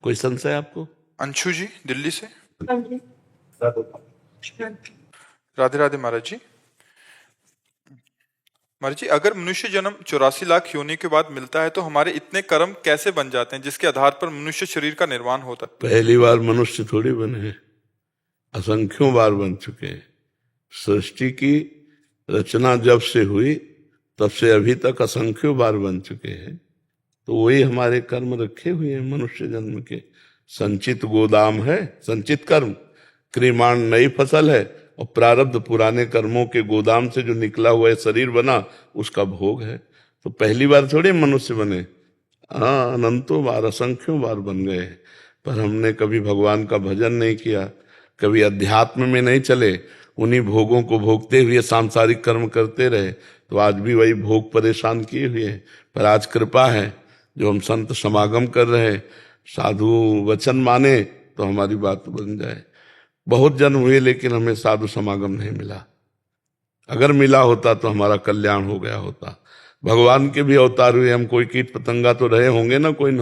कोई संशय आपको? अंशु जी दिल्ली से। राधे राधे महाराज जी। महाराज जी, अगर मनुष्य जन्म 84 लाख योनि के बाद मिलता है तो हमारे इतने कर्म कैसे बन जाते हैं जिसके आधार पर मनुष्य शरीर का निर्माण होता है? पहली बार मनुष्य थोड़ी बने हैं, असंख्यों बार बन चुके हैं। सृष्टि की रचना जब से हुई तब से अभी तक असंख्यों बार बन चुके हैं। तो वही हमारे कर्म रखे हुए हैं मनुष्य जन्म के। संचित गोदाम है, संचित कर्म, क्रिमाण नई फसल है, और प्रारब्ध पुराने कर्मों के गोदाम से जो निकला हुआ शरीर बना उसका भोग है। तो पहली बार थोड़ी मनुष्य बने, हाँ, अनंतों बार, असंख्यों बार बन गए। पर हमने कभी भगवान का भजन नहीं किया, कभी अध्यात्म में नहीं चले, उन्हीं भोगों को भोगते हुए सांसारिक कर्म करते रहे, तो आज भी वही भोग परेशान किए हुए हैं। पर आज कृपा है जो हम संत समागम कर रहे हैं, साधु वचन माने तो हमारी बात बन जाए। बहुत जन्म हुए लेकिन हमें साधु समागम नहीं मिला। अगर मिला होता तो हमारा कल्याण हो गया होता। भगवान के भी अवतार हुए, हम कोई कीट पतंगा तो रहे होंगे ना कोई,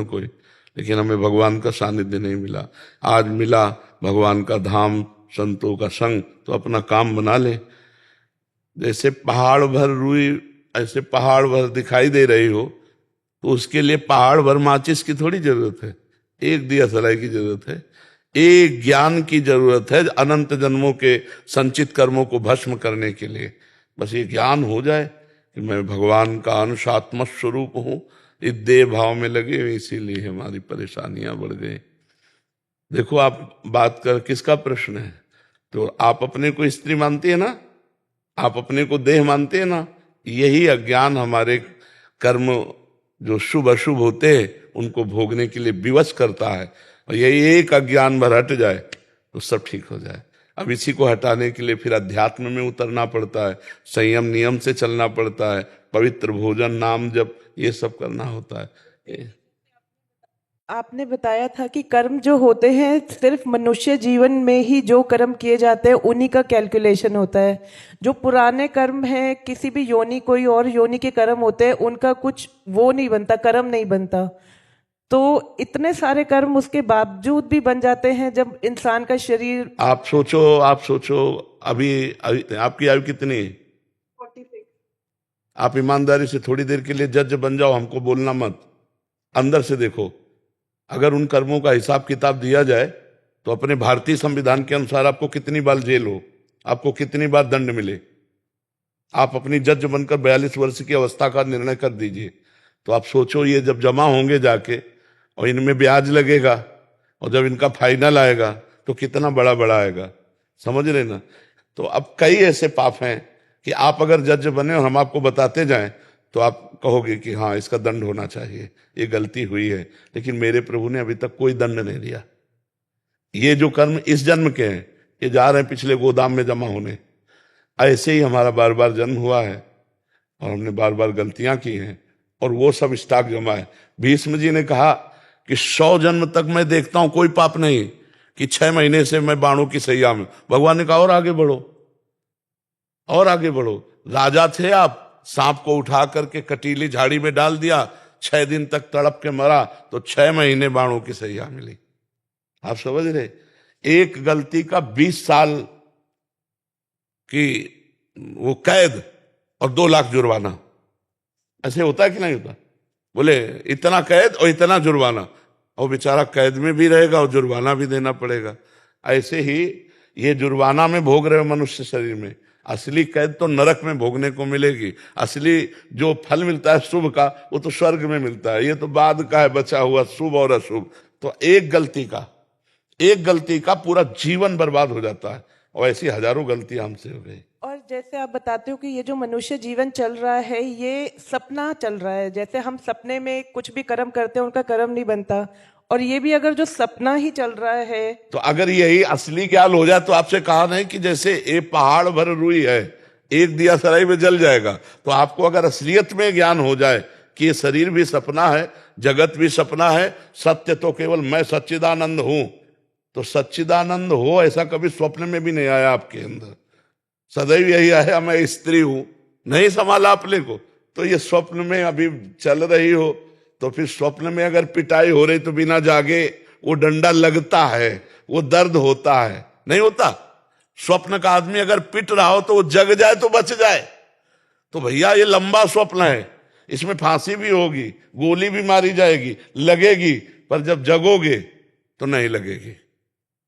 लेकिन हमें भगवान का सानिध्य नहीं मिला। आज मिला भगवान का धाम, संतों का संग, तो अपना काम बना ले। जैसे पहाड़ भर रुई ऐसे पहाड़ भर दिखाई दे रही हो, तो उसके लिए पहाड़ भर माचिस की थोड़ी जरूरत है, एक दिया सलाई की जरूरत है, एक ज्ञान की जरूरत है अनंत जन्मों के संचित कर्मों को भस्म करने के लिए। बस ये ज्ञान हो जाए कि मैं भगवान का अंश आत्म स्वरूप हूं, इस देह भाव में लगे हुए, इसीलिए हमारी परेशानियां बढ़ गई। देखो आप बात कर, किसका प्रश्न है? तो आप अपने को स्त्री मानती है ना, आप अपने को देह मानते हैं ना, यही अज्ञान हमारे कर्म जो शुभ अशुभ होते हैं उनको भोगने के लिए विवश करता है, और यही एक अज्ञान भर हट जाए तो सब ठीक हो जाए। अब इसी को हटाने के लिए फिर अध्यात्म में उतरना पड़ता है, संयम नियम से चलना पड़ता है, पवित्र भोजन नाम जप ये सब करना होता है। आपने बताया था कि कर्म जो होते हैं सिर्फ मनुष्य जीवन में ही जो कर्म किए जाते हैं उन्हीं का कैलकुलेशन होता है। जो पुराने कर्म हैं, किसी भी योनि, कोई और योनि के कर्म होते हैं, उनका कुछ वो नहीं बनता, कर्म नहीं बनता। तो इतने सारे कर्म उसके बावजूद भी बन जाते हैं जब इंसान का शरीर। आप सोचो अभी आपकी आयु कितनी है? 46। आप ईमानदारी से थोड़ी देर के लिए जज बन जाओ, हमको बोलना मत, अंदर से देखो। अगर उन कर्मों का हिसाब किताब दिया जाए तो अपने भारतीय संविधान के अनुसार आपको कितनी बार जेल हो, आपको कितनी बार दंड मिले। आप अपनी जज बनकर 42 वर्ष की अवस्था का निर्णय कर दीजिए। तो आप सोचो ये जब जमा होंगे जाके और इनमें ब्याज लगेगा और जब इनका फाइनल आएगा तो कितना बड़ा बड़ा आएगा, समझ रहे ना। तो अब कई ऐसे पाप हैं कि आप अगर जज बने और हम आपको बताते जाएं तो आप कहोगे कि हाँ इसका दंड होना चाहिए, ये गलती हुई है, लेकिन मेरे प्रभु ने अभी तक कोई दंड नहीं दिया। ये जो कर्म इस जन्म के हैं ये जा रहे हैं पिछले गोदाम में जमा होने। ऐसे ही हमारा बार बार जन्म हुआ है और हमने बार बार गलतियां की हैं और वो सब स्टॉक जमा है। भीष्म जी ने कहा कि 100 जन्म तक मैं देखता हूं कोई पाप नहीं, कि 6 महीने से मैं बाणों की सैया में। भगवान ने कहा और आगे बढ़ो, और आगे बढ़ो। राजा थे आप, सांप को उठा करके कटीली झाड़ी में डाल दिया, 6 दिन तक तड़प के मरा तो 6 महीने बाणों की सैया मिली। आप समझ रहे, एक गलती का 20 साल की वो कैद और 2 लाख जुर्माना। ऐसे होता है कि नहीं होता? बोले इतना कैद और इतना जुर्माना, और बेचारा कैद में भी रहेगा और जुर्माना भी देना पड़ेगा। ऐसे ही ये जुर्माना में भोग रहे हो मनुष्य शरीर में, असली कैद तो नरक में भोगने को मिलेगी। असली जो फल मिलता है शुभ का वो तो स्वर्ग में मिलता है, ये तो बाद का है बचा हुआ शुभ और अशुभ। तो एक गलती का पूरा जीवन बर्बाद हो जाता है, और ऐसी हजारों गलतियां हमसे हो गई। और जैसे आप बताते हो कि ये जो मनुष्य जीवन चल रहा है ये सपना चल रहा है, जैसे हम सपने में कुछ भी कर्म करते हैं उनका कर्म नहीं बनता, और ये भी अगर जो सपना ही चल रहा है तो अगर यही असली ज्ञान हो जाए तो आपसे कहा नहीं कि जैसे ये पहाड़ भर रुई है एक दिया सराय में जल जाएगा। तो आपको अगर असलियत में ज्ञान हो जाए कि ये शरीर भी सपना है, जगत भी सपना है, सत्य तो केवल मैं सच्चिदानंद हूं, तो सच्चिदानंद हो ऐसा कभी स्वप्न में भी नहीं आया आपके अंदर। सदैव यही आया मैं स्त्री हूं, नहीं संभाला अपने को। तो ये स्वप्न में अभी चल रही हो, तो फिर स्वप्न में अगर पिटाई हो रही तो बिना जागे वो डंडा लगता है, वो दर्द होता है, नहीं होता? स्वप्न का आदमी अगर पिट रहा हो तो वो जग जाए तो बच जाए। तो भैया ये लंबा स्वप्न है, इसमें फांसी भी होगी, गोली भी मारी जाएगी, लगेगी, पर जब जगोगे तो नहीं लगेगी,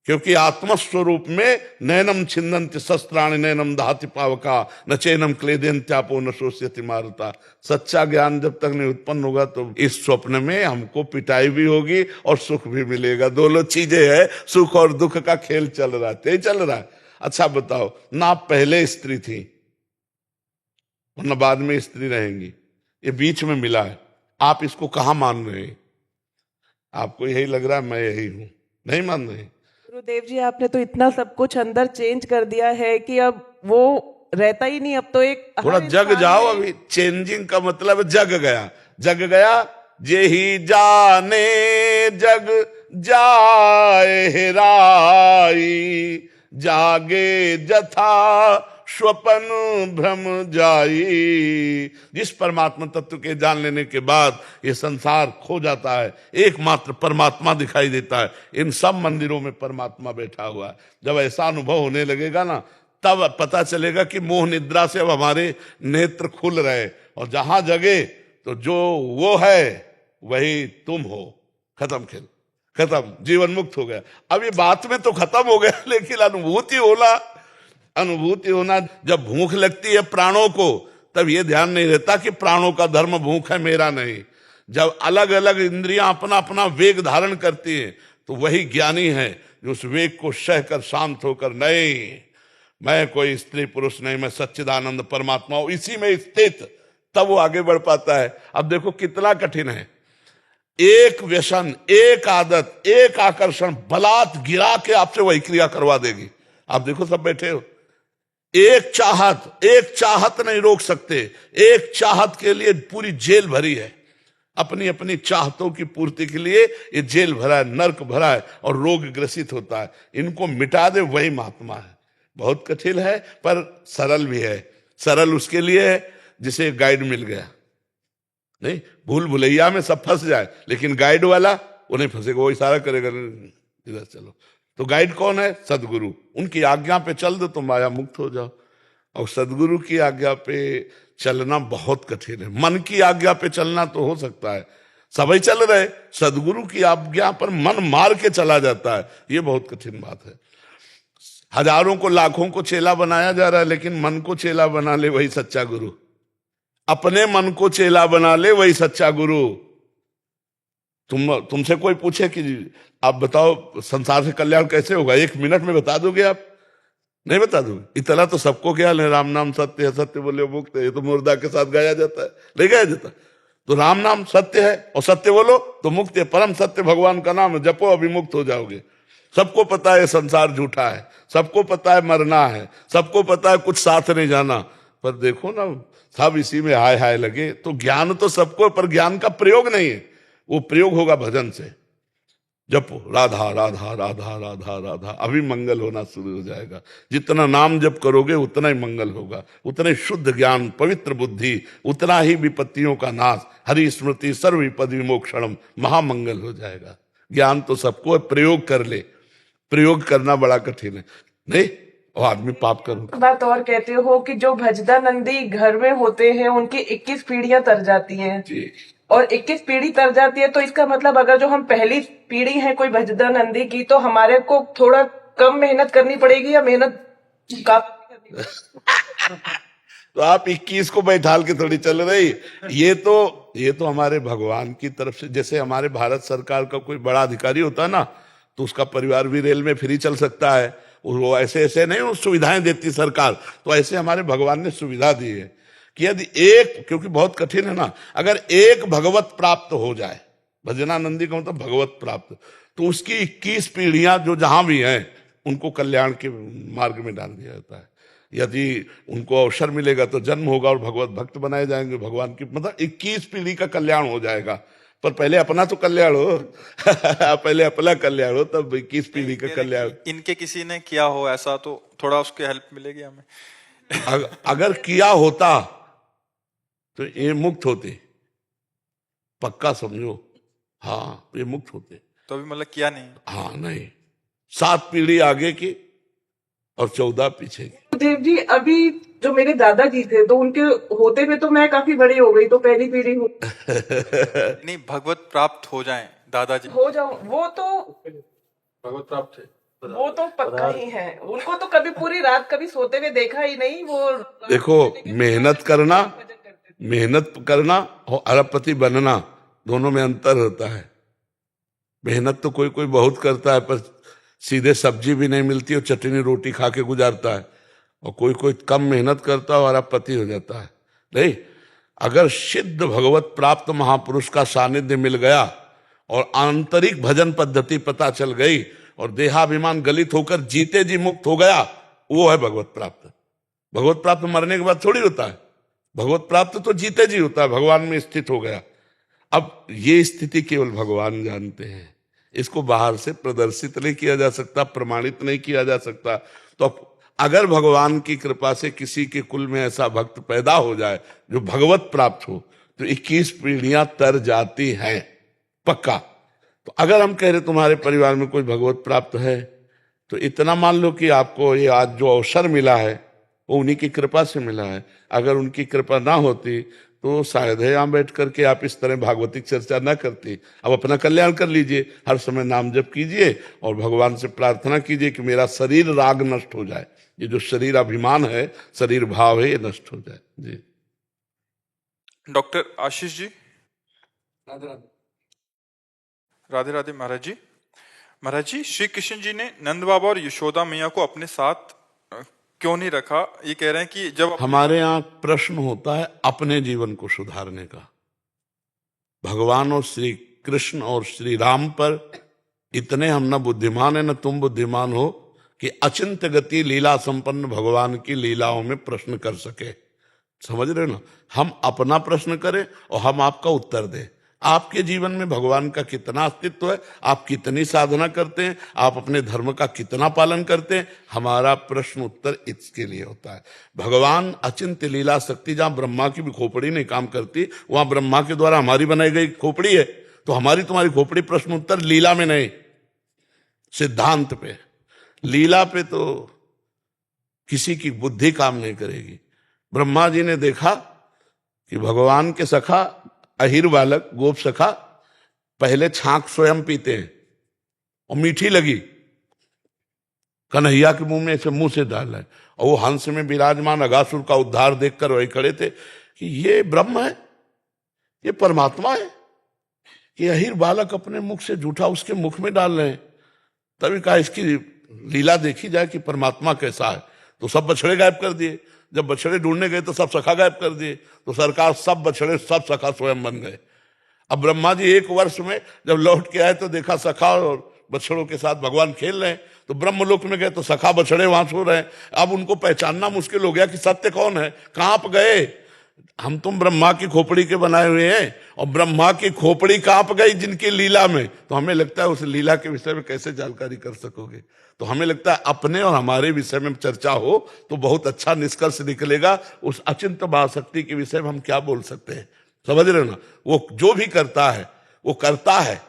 क्योंकि आत्मस्वरूप में नैनम छिन्दन्ति शस्त्राणि नैनम दहति पावका न चैनम क्लेदयन्त्यापो न शोष्यति मारुता। सच्चा ज्ञान जब तक नहीं उत्पन्न होगा तो इस स्वप्न में हमको पिटाई भी होगी और सुख भी मिलेगा। दोनों चीजें है, सुख और दुख का खेल चल रहा है, तेज चल रहा है। अच्छा बताओ ना, आप पहले स्त्री थी और न बाद में स्त्री रहेंगी, ये बीच में मिला है। आप इसको कहां मान रहे हैं? आपको यही लग रहा है मैं यही हूं, नहीं मान रहे। गुरुदेव जी आपने तो इतना सब कुछ अंदर चेंज कर दिया है कि अब वो रहता ही नहीं। अब तो एक थोड़ा जग जाओ। अभी चेंजिंग का मतलब जग गया, जग गया जे ही जाने जग जाए हेराई, जागे जथा स्वपन भ्रम जाई। जिस परमात्मा तत्व के जान लेने के बाद ये संसार खो जाता है, एकमात्र परमात्मा दिखाई देता है। इन सब मंदिरों में परमात्मा बैठा हुआ है। जब ऐसा अनुभव होने लगेगा ना, तब पता चलेगा कि मोह निद्रा से अब हमारे नेत्र खुल रहे, और जहां जगे तो जो वो है वही तुम हो। खत्म खेल, खत्म, जीवन मुक्त हो गया। अब ये बात में तो खत्म हो गया, लेकिन अनुभूति होना जब भूख लगती है प्राणों को, तब ये ध्यान नहीं रहता कि प्राणों का धर्म भूख है, मेरा नहीं। जब अलग अलग इंद्रियां अपना अपना वेग धारण करती हैं तो वही ज्ञानी है जो उस वेग को सहकर शांत होकर, नहीं मैं कोई स्त्री पुरुष नहीं, मैं सच्चिदानंद परमात्मा हूं, इसी में स्थित तब वो आगे बढ़ पाता है। अब देखो कितना कठिन है। एक व्यसन, एक आदत, एक आकर्षण बलात् गिरा के आपसे वही क्रिया करवा देगी। आप देखो सब बैठे हो, एक चाहत नहीं रोक सकते। एक चाहत के लिए पूरी जेल भरी है। अपनी अपनी चाहतों की पूर्ति के लिए ये जेल भरा है, नर्क भरा है और रोग ग्रसित होता है। इनको मिटा दे वही महात्मा है। बहुत कठिन है पर सरल भी है। सरल उसके लिए है जिसे गाइड मिल गया। नहीं, भूल भुलैया में सब फंस जाए, लेकिन गाइड वाला वो नहीं फंसेगा, वो इशारा करेगा इधर चलो। तो गाइड कौन है? सदगुरु। उनकी आज्ञा पे चल दो तो माया मुक्त हो जाओ। और सदगुरु की आज्ञा पे चलना बहुत कठिन है। मन की आज्ञा पे चलना तो हो सकता है, सभी चल रहे, सदगुरु की आज्ञा पर मन मार के चला जाता है, ये बहुत कठिन बात है। हजारों को लाखों को चेला बनाया जा रहा है, लेकिन मन को चेला बना ले वही सच्चा गुरु। अपने मन को चेला बना ले वही सच्चा गुरु। तुमसे कोई पूछे कि आप बताओ संसार से कल्याण कैसे होगा, 1 मिनट में बता दोगे आप? नहीं बता दोगे। इतना तो सबको ख्याल है, राम नाम सत्य है, सत्य बोले मुक्त है। ये तो मुर्दा के साथ गाया जाता है, नहीं गाया जाता? तो राम नाम सत्य है और सत्य बोलो तो मुक्त है। परम सत्य भगवान का नाम है, जपो अभी मुक्त हो जाओगे। सबको पता है संसार झूठा है, सबको पता है मरना है, सबको पता है कुछ साथ नहीं जाना, पर देखो ना सब इसी में हाय हाय लगे। तो ज्ञान तो सबको, पर ज्ञान का प्रयोग नहीं है। वो प्रयोग होगा भजन से। जपो राधा राधा राधा राधा राधा, अभी मंगल होना शुरू हो जाएगा। जितना नाम जप करोगे उतना ही मंगल होगा, उतना ही शुद्ध ज्ञान, पवित्र बुद्धि, उतना ही विपत्तियों का नाश। हरि स्मृति सर्व विपद विमोक्षणम, महामंगल हो जाएगा। ज्ञान तो सबको है, प्रयोग कर ले। प्रयोग करना बड़ा कठिन है, नहीं और आदमी पाप करूँ। बात और कहते हो कि जो भजदानंदी घर में होते हैं उनकी 21 पीढ़ियां तर जाती हैं, और 21 पीढ़ी तर जाती है, तो इसका मतलब अगर जो हम पहली पीढ़ी है कोई भजदानंदी की, तो हमारे को थोड़ा कम मेहनत करनी पड़ेगी या मेहनत काफी करनी पड़ेगी? तो आप 21 को बैठाल के थोड़ी चल रही। ये तो हमारे भगवान की तरफ से, जैसे हमारे भारत सरकार का कोई बड़ा अधिकारी होता है ना, तो उसका परिवार भी रेल में फ्री चल सकता है। वो ऐसे ऐसे नहीं वो सुविधाएं देती सरकार, तो ऐसे हमारे भगवान ने सुविधा दी है कि यदि एक, क्योंकि बहुत कठिन है ना, अगर एक भगवत प्राप्त हो जाए, भजनानंदी का मतलब भगवत प्राप्त, तो उसकी 21 पीढ़ियां जो जहां भी हैं उनको कल्याण के मार्ग में डाल दिया जाता है। यदि उनको अवसर मिलेगा तो जन्म होगा और भगवत भक्त बनाए जाएंगे भगवान की, मतलब 21 पीढ़ी का कल्याण हो जाएगा। पर पहले अपना तो कल्याण हो पहले अपना कल्याण हो, तब 21 पीढ़ी का कल्याण। इनके किसी ने किया हो ऐसा तो थोड़ा उसकी हेल्प मिलेगी हमें। अगर किया होता तो ये मुक्त होते, पक्का समझो। हाँ, ये मुक्त होते। तो अभी मतलब किया नहीं। हाँ नहीं, 7 पीढ़ी आगे की और 14 पीछे की। देव जी, अभी जो मेरे दादाजी थे तो उनके होते हुए तो मैं काफी बड़ी हो गई, तो पहली पीढ़ी हूँ। नहीं, भगवत प्राप्त हो जाएं दादाजी, हो जाऊं वो तो भगवत प्राप्त है, वो तो पक्का ही है। उनको तो कभी पूरी रात कभी सोते हुए देखा ही नहीं। वो देखो, मेहनत करना और अरबपति बनना दोनों में अंतर होता है। मेहनत तो कोई कोई बहुत करता है, पर सीधे सब्जी भी नहीं मिलती और चटनी रोटी खा के गुजारता है, और कोई कोई कम मेहनत करता है और अरबपति हो जाता है। नहीं, अगर सिद्ध भगवत प्राप्त महापुरुष का सानिध्य मिल गया और आंतरिक भजन पद्धति पता चल गई और देहाभिमान गलित होकर जीते जी मुक्त हो गया, वो है भगवत प्राप्त। भगवत प्राप्त मरने के बाद थोड़ी होता है, भगवत प्राप्त तो जीते जी होता है, भगवान में स्थित हो गया। अब ये स्थिति केवल भगवान जानते हैं, इसको बाहर से प्रदर्शित नहीं किया जा सकता, प्रमाणित नहीं किया जा सकता। तो अगर भगवान की कृपा से किसी के कुल में ऐसा भक्त पैदा हो जाए जो भगवत प्राप्त हो, तो 21 पीढ़ियां तर जाती हैं, पक्का। तो अगर हम कह रहे तुम्हारे परिवार में कोई भगवत प्राप्त है, तो इतना मान लो कि आपको ये आज जो अवसर मिला है वो उन्हीं की कृपा से मिला है। अगर उनकी कृपा ना होती तो शायद है यहां बैठ करके आप इस तरह भागवतिक चर्चा ना करती। अब अपना कल्याण कर लीजिए, हर समय नाम जप कीजिए और भगवान से प्रार्थना कीजिए कि मेरा शरीर राग नष्ट हो जाए, ये जो शरीर अभिमान है, शरीर भाव है, ये नष्ट हो जाए। जी। डॉक्टर आशीष जी, राधे राधे। महाराज जी, श्री कृष्ण जी ने नंद बाबा और यशोदा मैया को अपने साथ क्यों नहीं रखा? ये कह रहे हैं कि जब हमारे यहाँ प्रश्न होता है अपने जीवन को सुधारने का। भगवान और श्री कृष्ण और श्री राम पर इतने हम न बुद्धिमान है न तुम बुद्धिमान हो कि अचिंत गति लीला संपन्न भगवान की लीलाओं में प्रश्न कर सके। समझ रहे हो ना? हम अपना प्रश्न करें और हम आपका उत्तर दें। आपके जीवन में भगवान का कितना अस्तित्व है, आप कितनी साधना करते हैं, आप अपने धर्म का कितना पालन करते हैं, हमारा प्रश्न उत्तर इसके लिए होता है। भगवान अचिंत लीला शक्ति, जहां ब्रह्मा की भी खोपड़ी नहीं काम करती, वहां ब्रह्मा के द्वारा हमारी बनाई गई खोपड़ी है, तो हमारी तुम्हारी खोपड़ी प्रश्न उत्तर लीला में नहीं, सिद्धांत पे। लीला पे तो किसी की बुद्धि काम नहीं करेगी। ब्रह्मा जी ने देखा कि भगवान के सखा अहिर बालक गोप सखा पहले छांक स्वयं पीते हैं और मीठी लगी, कन्हैया के मुंह में ऐसे मुंह से डाल है, और वो हंस में विराजमान अगासुर का उद्धार देखकर वही खड़े थे कि ये ब्रह्म है, ये परमात्मा है, ये अहिर बालक अपने मुख से जूठा उसके मुख में डाल रहे हैं। तभी कहा इसकी लीला देखी जाए कि परमात्मा कैसा है। तो सब बछड़े गायब कर दिए। जब बछड़े ढूंढने गए तो सब सखा गायब कर दिए। तो सरकार सब बछड़े सब सखा स्वयं बन गए। अब ब्रह्मा जी 1 वर्ष में जब लौट के आए तो देखा सखा और बछड़ों के साथ भगवान खेल रहे हैं। तो ब्रह्मलोक में गए तो सखा बछड़े वहां सो रहे हैं। अब उनको पहचानना मुश्किल हो गया कि सत्य कौन है, कहां पर गए। हम तुम ब्रह्मा की खोपड़ी के बनाए हुए हैं और ब्रह्मा की खोपड़ी कहां पर गई जिनकी लीला में। तो हमें लगता है उस लीला के विषय में कैसे जानकारी कर सकोगे। तो हमें लगता है अपने और हमारे विषय में चर्चा हो तो बहुत अच्छा निष्कर्ष निकलेगा। उस अचिंत्य महाशक्ति के विषय में हम क्या बोल सकते हैं, समझ रहे हो ना। वो जो भी करता है वो करता है,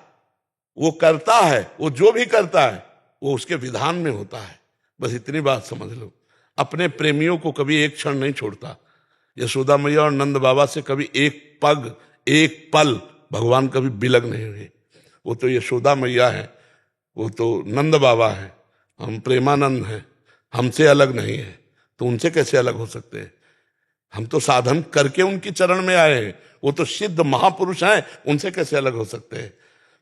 वो करता है, वो जो भी करता है वो उसके विधान में होता है। बस इतनी बात समझ लो। अपने प्रेमियों को कभी एक क्षण नहीं छोड़ता। यशोदा मैया और नंद बाबा से कभी एक पल भगवान कभी बिलग नहीं हुए। वो तो यशोदा मैया है, वो तो नंद बाबा है, हम प्रेमानंद हैं, हमसे अलग नहीं है। तो उनसे कैसे अलग हो सकते हैं। हम तो साधन करके उनकी चरण में आए हैं। वो तो सिद्ध महापुरुष हैं, उनसे कैसे अलग हो सकते हैं।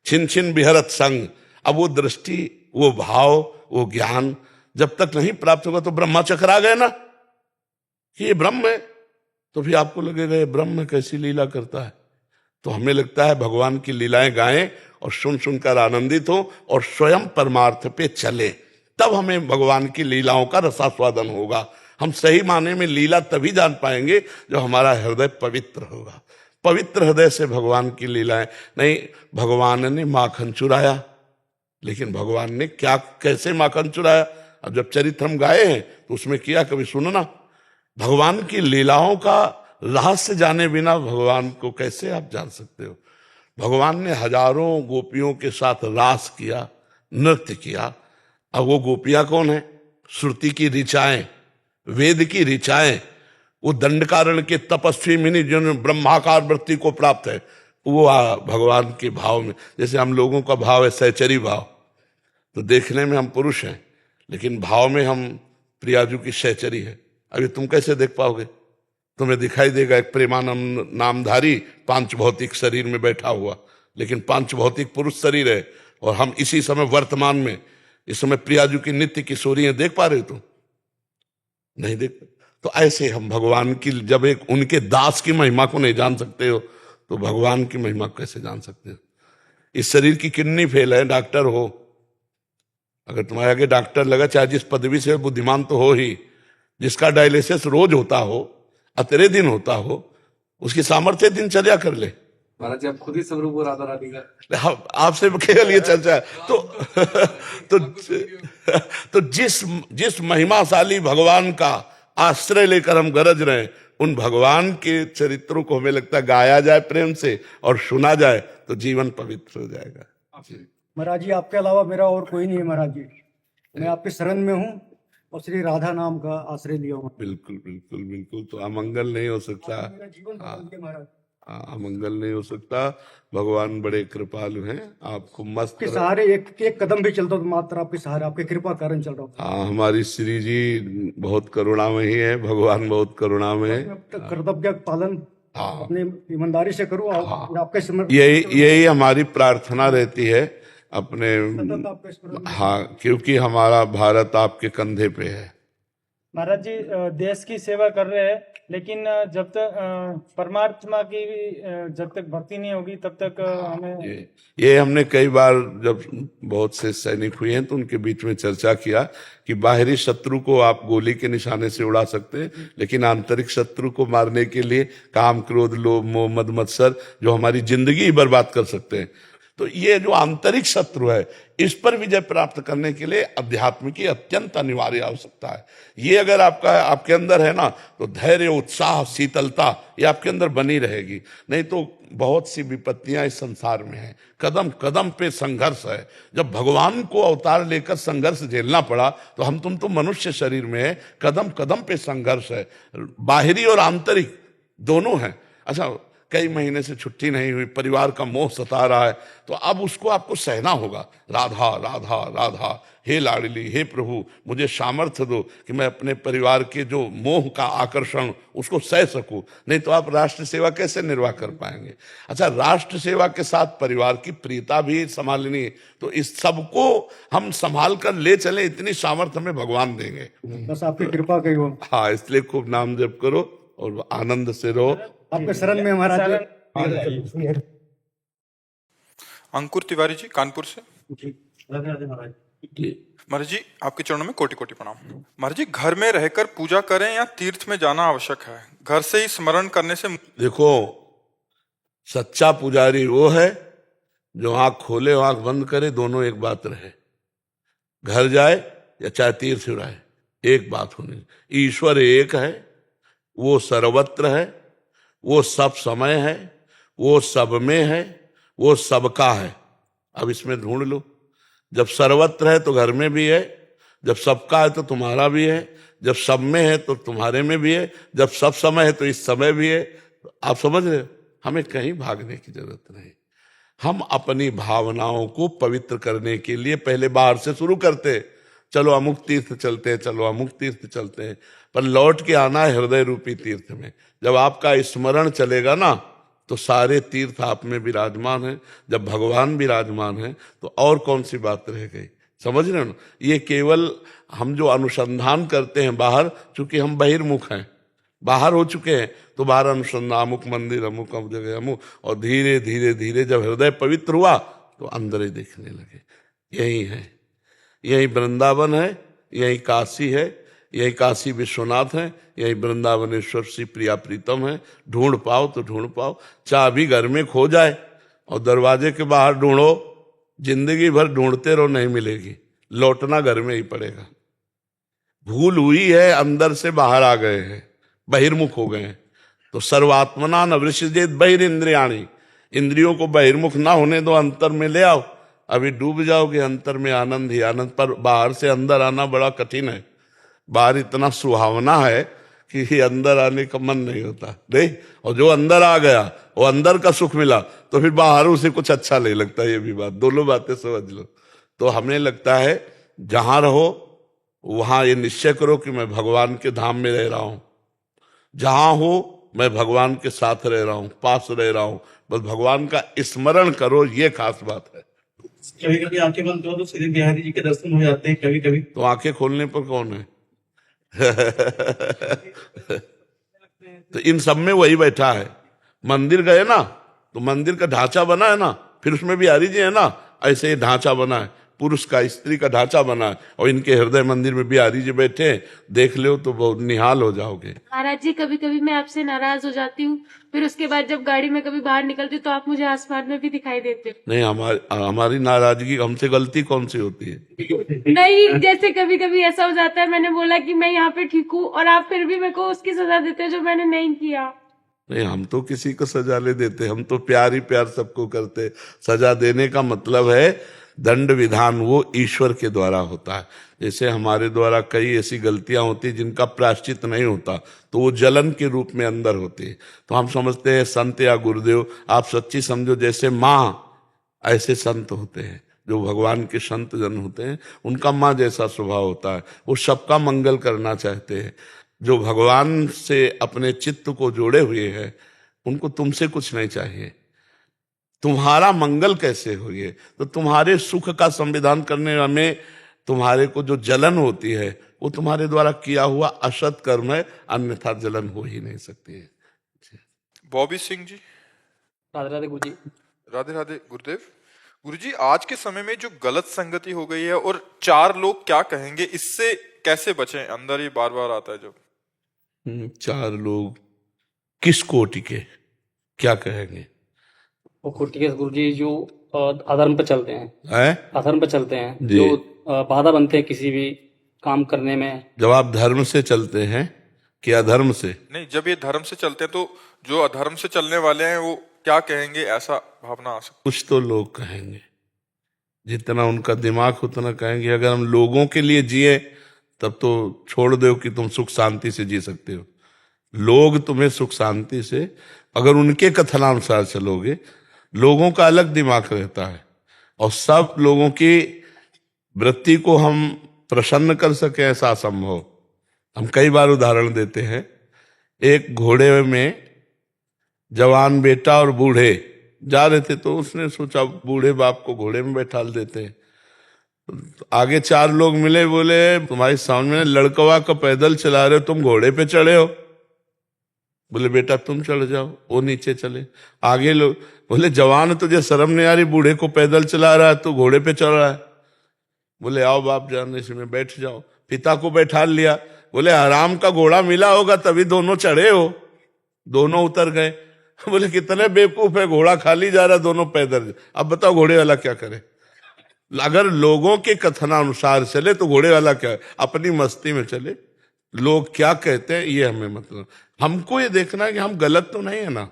छिन छिन बिहरत संग। अब वो दृष्टि, वो भाव, वो ज्ञान जब तक नहीं प्राप्त होगा तो ब्रह्मा चकरा गए ना कि ये ब्रह्म है। तो फिर आपको लगेगा ये ब्रह्म कैसी लीला करता है। तो हमें लगता है भगवान की लीलाएं गाएं और सुन सुनकर आनंदित हो और स्वयं परमार्थ पे चले, तब हमें भगवान की लीलाओं का रसास्वादन होगा। हम सही माने में लीला तभी जान पाएंगे जब हमारा हृदय पवित्र होगा। पवित्र हृदय से भगवान की लीलाएं नहीं। भगवान ने माखन चुराया, लेकिन भगवान ने क्या कैसे माखन चुराया। अब जब चरित्र हम गाए हैं तो उसमें किया, कभी सुनो ना। भगवान की लीलाओं का रहस्य जाने बिना भगवान को कैसे आप जान सकते हो। भगवान ने हजारों गोपियों के साथ रास किया, नृत्य किया। अब वो गोपियां कौन है? श्रुति की ऋचाएं, वेद की ऋचाएं, वो दंडकारण्य के तपस्वी मुनि जिन्होंने ब्रह्माकार वृत्ति को प्राप्त है, वो भगवान के भाव में। जैसे हम लोगों का भाव है सहचरी भाव, तो देखने में हम पुरुष हैं लेकिन भाव में हम प्रियाजू की सहचरी है। अभी तुम कैसे देख पाओगे? तुम्हें दिखाई देगा एक प्रेमानंद नामधारी पांच भौतिक शरीर में बैठा हुआ, लेकिन पांच भौतिक पुरुष शरीर है। और हम इसी समय वर्तमान में इस समय प्रियाजू की नित्य किशोरी देख पा रहे हो तुम? नहीं देख। तो ऐसे हम भगवान की जब एक उनके दास की महिमा को नहीं जान सकते हो तो भगवान की महिमा कैसे जान सकते हो। इस शरीर की किडनी फेल है, डॉक्टर हो, अगर तुम्हारे आगे डॉक्टर लगा, चाहे जिस पदवी से बुद्धिमान तो हो ही, जिसका डायलिसिस रोज होता हो, अतरे दिन होता हो, उसकी सामर्थ्य दिनचर्या कर ले। महाराज जी आप खुद ही स्वरूप राधा रानी का आपसे केवल ये चर्चा है। तो जिस महिमाशाली भगवान का आश्रय लेकर हम गरज रहे हैं, उन भगवान के चरित्रों को हमें लगता है गाया जाए प्रेम से और सुना जाए तो जीवन पवित्र हो जाएगा। महाराज जी आपके अलावा मेरा और कोई नहीं है महाराज जी। मैं आपके शरण में हूँ और श्री राधा नाम का आश्रय लिया हूँ। बिल्कुल बिल्कुल बिल्कुल। तो अमंगल नहीं हो सकता। मेरा जीवन बदल दिया महाराज। अमंगल नहीं हो सकता। भगवान बड़े कृपालु हैं, आपको मस्त के सहारे एक कदम भी चलता तो मात्र आपके सहारे, आपके कृपा कारण चल रहा हूँ। हमारी श्री जी बहुत करुणामयी है, भगवान बहुत करुणामय है। कर्तव्य पालन अपनी ईमानदारी से करूँ, आपके समर्पण। यही हमारी प्रार्थना रहती है अपने। हाँ, क्योंकि हमारा भारत आपके कंधे पे है। महाराज जी देश की सेवा कर रहे हैं, लेकिन जब तक परमात्मा की जब तक भक्ति नहीं होगी तब तक हमें ये हमने कई बार जब बहुत से सैनिक हुए हैं तो उनके बीच में चर्चा किया कि बाहरी शत्रु को आप गोली के निशाने से उड़ा सकते हैं, लेकिन आंतरिक शत्रु को मारने के लिए काम, क्रोध, लोभ, मोह, मद, मत्सर जो हमारी जिंदगी ही बर्बाद कर सकते हैं, तो ये जो आंतरिक शत्रु है इस पर विजय प्राप्त करने के लिए अध्यात्म की अत्यंत अनिवार्य आवश्यकता है। ये अगर आपके अंदर है ना, तो धैर्य, उत्साह, शीतलता ये आपके अंदर बनी रहेगी। नहीं तो बहुत सी विपत्तियां इस संसार में हैं, कदम कदम पे संघर्ष है। जब भगवान को अवतार लेकर संघर्ष झेलना पड़ा तो हम तुम तो मनुष्य शरीर में है, कदम कदम पे संघर्ष है, बाहरी और आंतरिक दोनों है। अच्छा, कई महीने से छुट्टी नहीं हुई, परिवार का मोह सता रहा है, तो अब उसको आपको सहना होगा। राधा राधा राधा, हे लाडली, हे प्रभु मुझे सामर्थ्य दो कि मैं अपने परिवार के जो मोह का आकर्षण उसको सह सकूं, नहीं तो आप राष्ट्र सेवा कैसे निर्वाह कर पाएंगे। अच्छा, राष्ट्र सेवा के साथ परिवार की प्रियता भी संभालनी है, तो इस सबको हम संभाल कर ले चले, इतनी सामर्थ्य हमें भगवान देंगे। बस आपकी कृपा कही हो। हाँ, इसलिए खूब नाम जप करो और आनंद से रहो। आपके शरण में महाराज जी। अंकुर तिवारी जी कानपुर से। कि महाराज जी आपके चरणों में कोटि कोटि प्रणाम। महाराज जी, घर में रहकर पूजा करें या तीर्थ में जाना आवश्यक है? घर से ही स्मरण करने से देखो, सच्चा पुजारी वो है जो आंख खोले आंख बंद करे, दोनों एक बात रहे। घर जाए या चाहे तीर्थ रहे, एक बात होनी। ईश्वर एक है, वो सर्वत्र है, वो सब समय है, वो सब में है, वो सबका है। अब इसमें ढूंढ लो, जब सर्वत्र है तो घर में भी है, जब सबका है तो तुम्हारा भी है, जब सब में है तो तुम्हारे में भी है, जब सब समय है तो इस समय भी है। आप समझ रहे हो, हमें कहीं भागने की जरूरत नहीं। हम अपनी भावनाओं को पवित्र करने के लिए पहले बाहर से शुरू करते, चलो अमुक तीर्थ चलते हैं, चलो अमुक तीर्थ चलते हैं, पर लौट के आना है हृदय रूपी तीर्थ में। जब आपका स्मरण चलेगा ना, तो सारे तीर्थ आप में विराजमान है। जब भगवान विराजमान है तो और कौन सी बात रह गई। समझ रहे हो ना, ये केवल हम जो अनुसंधान करते हैं बाहर, चूंकि हम बहिर्मुख हैं, बाहर हो चुके हैं, तो बाहर अनुसंधान, अमुक मंदिर, अमुक जगह, अमुक, और धीरे धीरे धीरे जब हृदय पवित्र हुआ तो अंदर ही देखने लगे। यही है, यही वृंदावन है, यही काशी है, यही काशी विश्वनाथ है, यही वृंदावनेश्वर श्री प्रिया प्रीतम है। ढूंढ पाओ तो ढूंढ पाओ, चाबी घर में खो जाए और दरवाजे के बाहर ढूंढो, जिंदगी भर ढूंढते रहो, नहीं मिलेगी, लौटना घर में ही पड़ेगा। भूल हुई है, अंदर से बाहर आ गए हैं, बहिर्मुख हो गए हैं। तो सर्वात्मना न वृषजेत बहिरिंद्रियाणि, इंद्रियों को बहिर्मुख ना होने दो, अंतर में ले आओ। अभी डूब जाओगे अंतर में, आनंद ही आनंद। पर बाहर से अंदर आना बड़ा कठिन है। बाहर इतना सुहावना है कि अंदर आने का मन नहीं होता, नहीं। और जो अंदर आ गया, वो अंदर का सुख मिला, तो फिर बाहर उसे कुछ अच्छा नहीं लगता। ये भी बात, दोनों बातें समझ लो। तो हमें लगता है जहां रहो वहां ये निश्चय करो कि मैं भगवान के धाम में रह रहा हूं, जहां हो मैं भगवान के साथ रह रहा हूं, पास रह रहा हूं। बस भगवान का स्मरण करो, ये खास बात है। कभी कभी आंखें बंद करो तो श्री बिहारी जी के दर्शन हो जाते हैं, कभी कभी। तो आंखें खोलने पर कौन है? तो इन सब में वही बैठा है। मंदिर गए ना, तो मंदिर का ढांचा बना है ना, फिर उसमें बिहारी जी है ना, ऐसे ही ढांचा बना है, पुरुष का स्त्री का ढांचा बना है, और इनके हृदय मंदिर में बिहारी जी बैठे हैं, देख लो तो बहुत निहाल हो जाओगे। महाराज जी, कभी कभी मैं आपसे नाराज हो जाती हूँ, फिर उसके बाद जब गाड़ी में कभी बाहर निकलती हूँ तो आप मुझे आसमान में भी दिखाई देते हो। नहीं, हमारी नाराजगी, हमसे गलती कौन सी होती है? नहीं, जैसे कभी कभी ऐसा हो जाता है, मैंने बोला कि मैं यहाँ पे ठीक हूँ और आप फिर भी मेरे को उसकी सजा देते हो जो मैंने नहीं किया। नहीं, हम तो किसी को सजा ले देते, हम तो प्यार ही प्यार सबको करते। सजा देने का मतलब है दंड विधान, वो ईश्वर के द्वारा होता है। जैसे हमारे द्वारा कई ऐसी गलतियां होती जिनका प्रायश्चित नहीं होता, तो वो जलन के रूप में अंदर होती है। तो हम समझते हैं संत या गुरुदेव, आप सच्ची समझो जैसे माँ, ऐसे संत होते हैं जो भगवान के संत जन होते हैं, उनका माँ जैसा स्वभाव होता है। वो सबका मंगल करना चाहते हैं। जो भगवान से अपने चित्त को जोड़े हुए हैं, उनको तुमसे कुछ नहीं चाहिए। तुम्हारा मंगल कैसे हो, ये तो तुम्हारे सुख का संविधान करने में तुम्हारे को जो जलन होती है वो तुम्हारे द्वारा किया हुआ असत कर्म है, अन्यथा जलन हो ही नहीं सकती है। बॉबी सिंह जी। राधे राधे गुरु जी। राधे राधे गुरुदेव। गुरुजी, आज के समय में जो गलत संगति हो गई है और चार लोग क्या कहेंगे, इससे कैसे बचें? अंदर ही बार बार आता है जब। चार लोग किस कोटि के, क्या कहेंगे? वो कोटि के गुरु जी जो अधर्म पे चलते हैं, अधर्म पे चलते हैं, जी। जो बाधा बनते हैं किसी भी काम करने में। जब आप धर्म से चलते हैं कि अधर्म से? नहीं, जब ये धर्म से चलते हैं तो जो अधर्म से चलने वाले हैं वो क्या कहेंगे, ऐसा भावना आ सकती। कुछ तो लोग कहेंगे, जितना उनका दिमाग उतना कहेंगे। अगर हम लोगों के लिए जिए तब तो छोड़ दो कि तुम सुख शांति से जी सकते हो। लोग तुम्हें सुख शांति से, अगर उनके कथनानुसार चलोगे, लोगों का अलग दिमाग रहता है और सब लोगों की वृत्ति को हम प्रसन्न कर सके ऐसा असंभव। हम कई बार उदाहरण देते हैं। एक घोड़े में जवान बेटा और बूढ़े जा रहे थे, तो उसने सोचा बूढ़े बाप को घोड़े में बैठा देते हैं। आगे चार लोग मिले, बोले तुम्हारे सामने लड़कवा का पैदल चला रहे हो, तुम घोड़े पे चढ़े हो। बोले बेटा तुम चढ़ जाओ, वो नीचे चले। आगे लोग बोले जवान तुझे शर्म नहीं आ रही, बूढ़े को पैदल चला रहा है, तो घोड़े पे चढ़ रहा है। बोले आओ बाप जान, इसमें बैठ जाओ। पिता को बैठा लिया। बोले हराम का घोड़ा मिला होगा तभी दोनों चढ़े हो। दोनों उतर गए। बोले कितने बेवकूफ है, घोड़ा खाली जा रहा, दोनों पैदल। अब बताओ घोड़े वाला क्या करे? अगर लोगों के कथनानुसार चले तो घोड़े वाला क्या है? अपनी मस्ती में चले। लोग क्या कहते हैं ये हमें मतलब, हमको ये देखना है कि हम गलत तो नहीं है ना।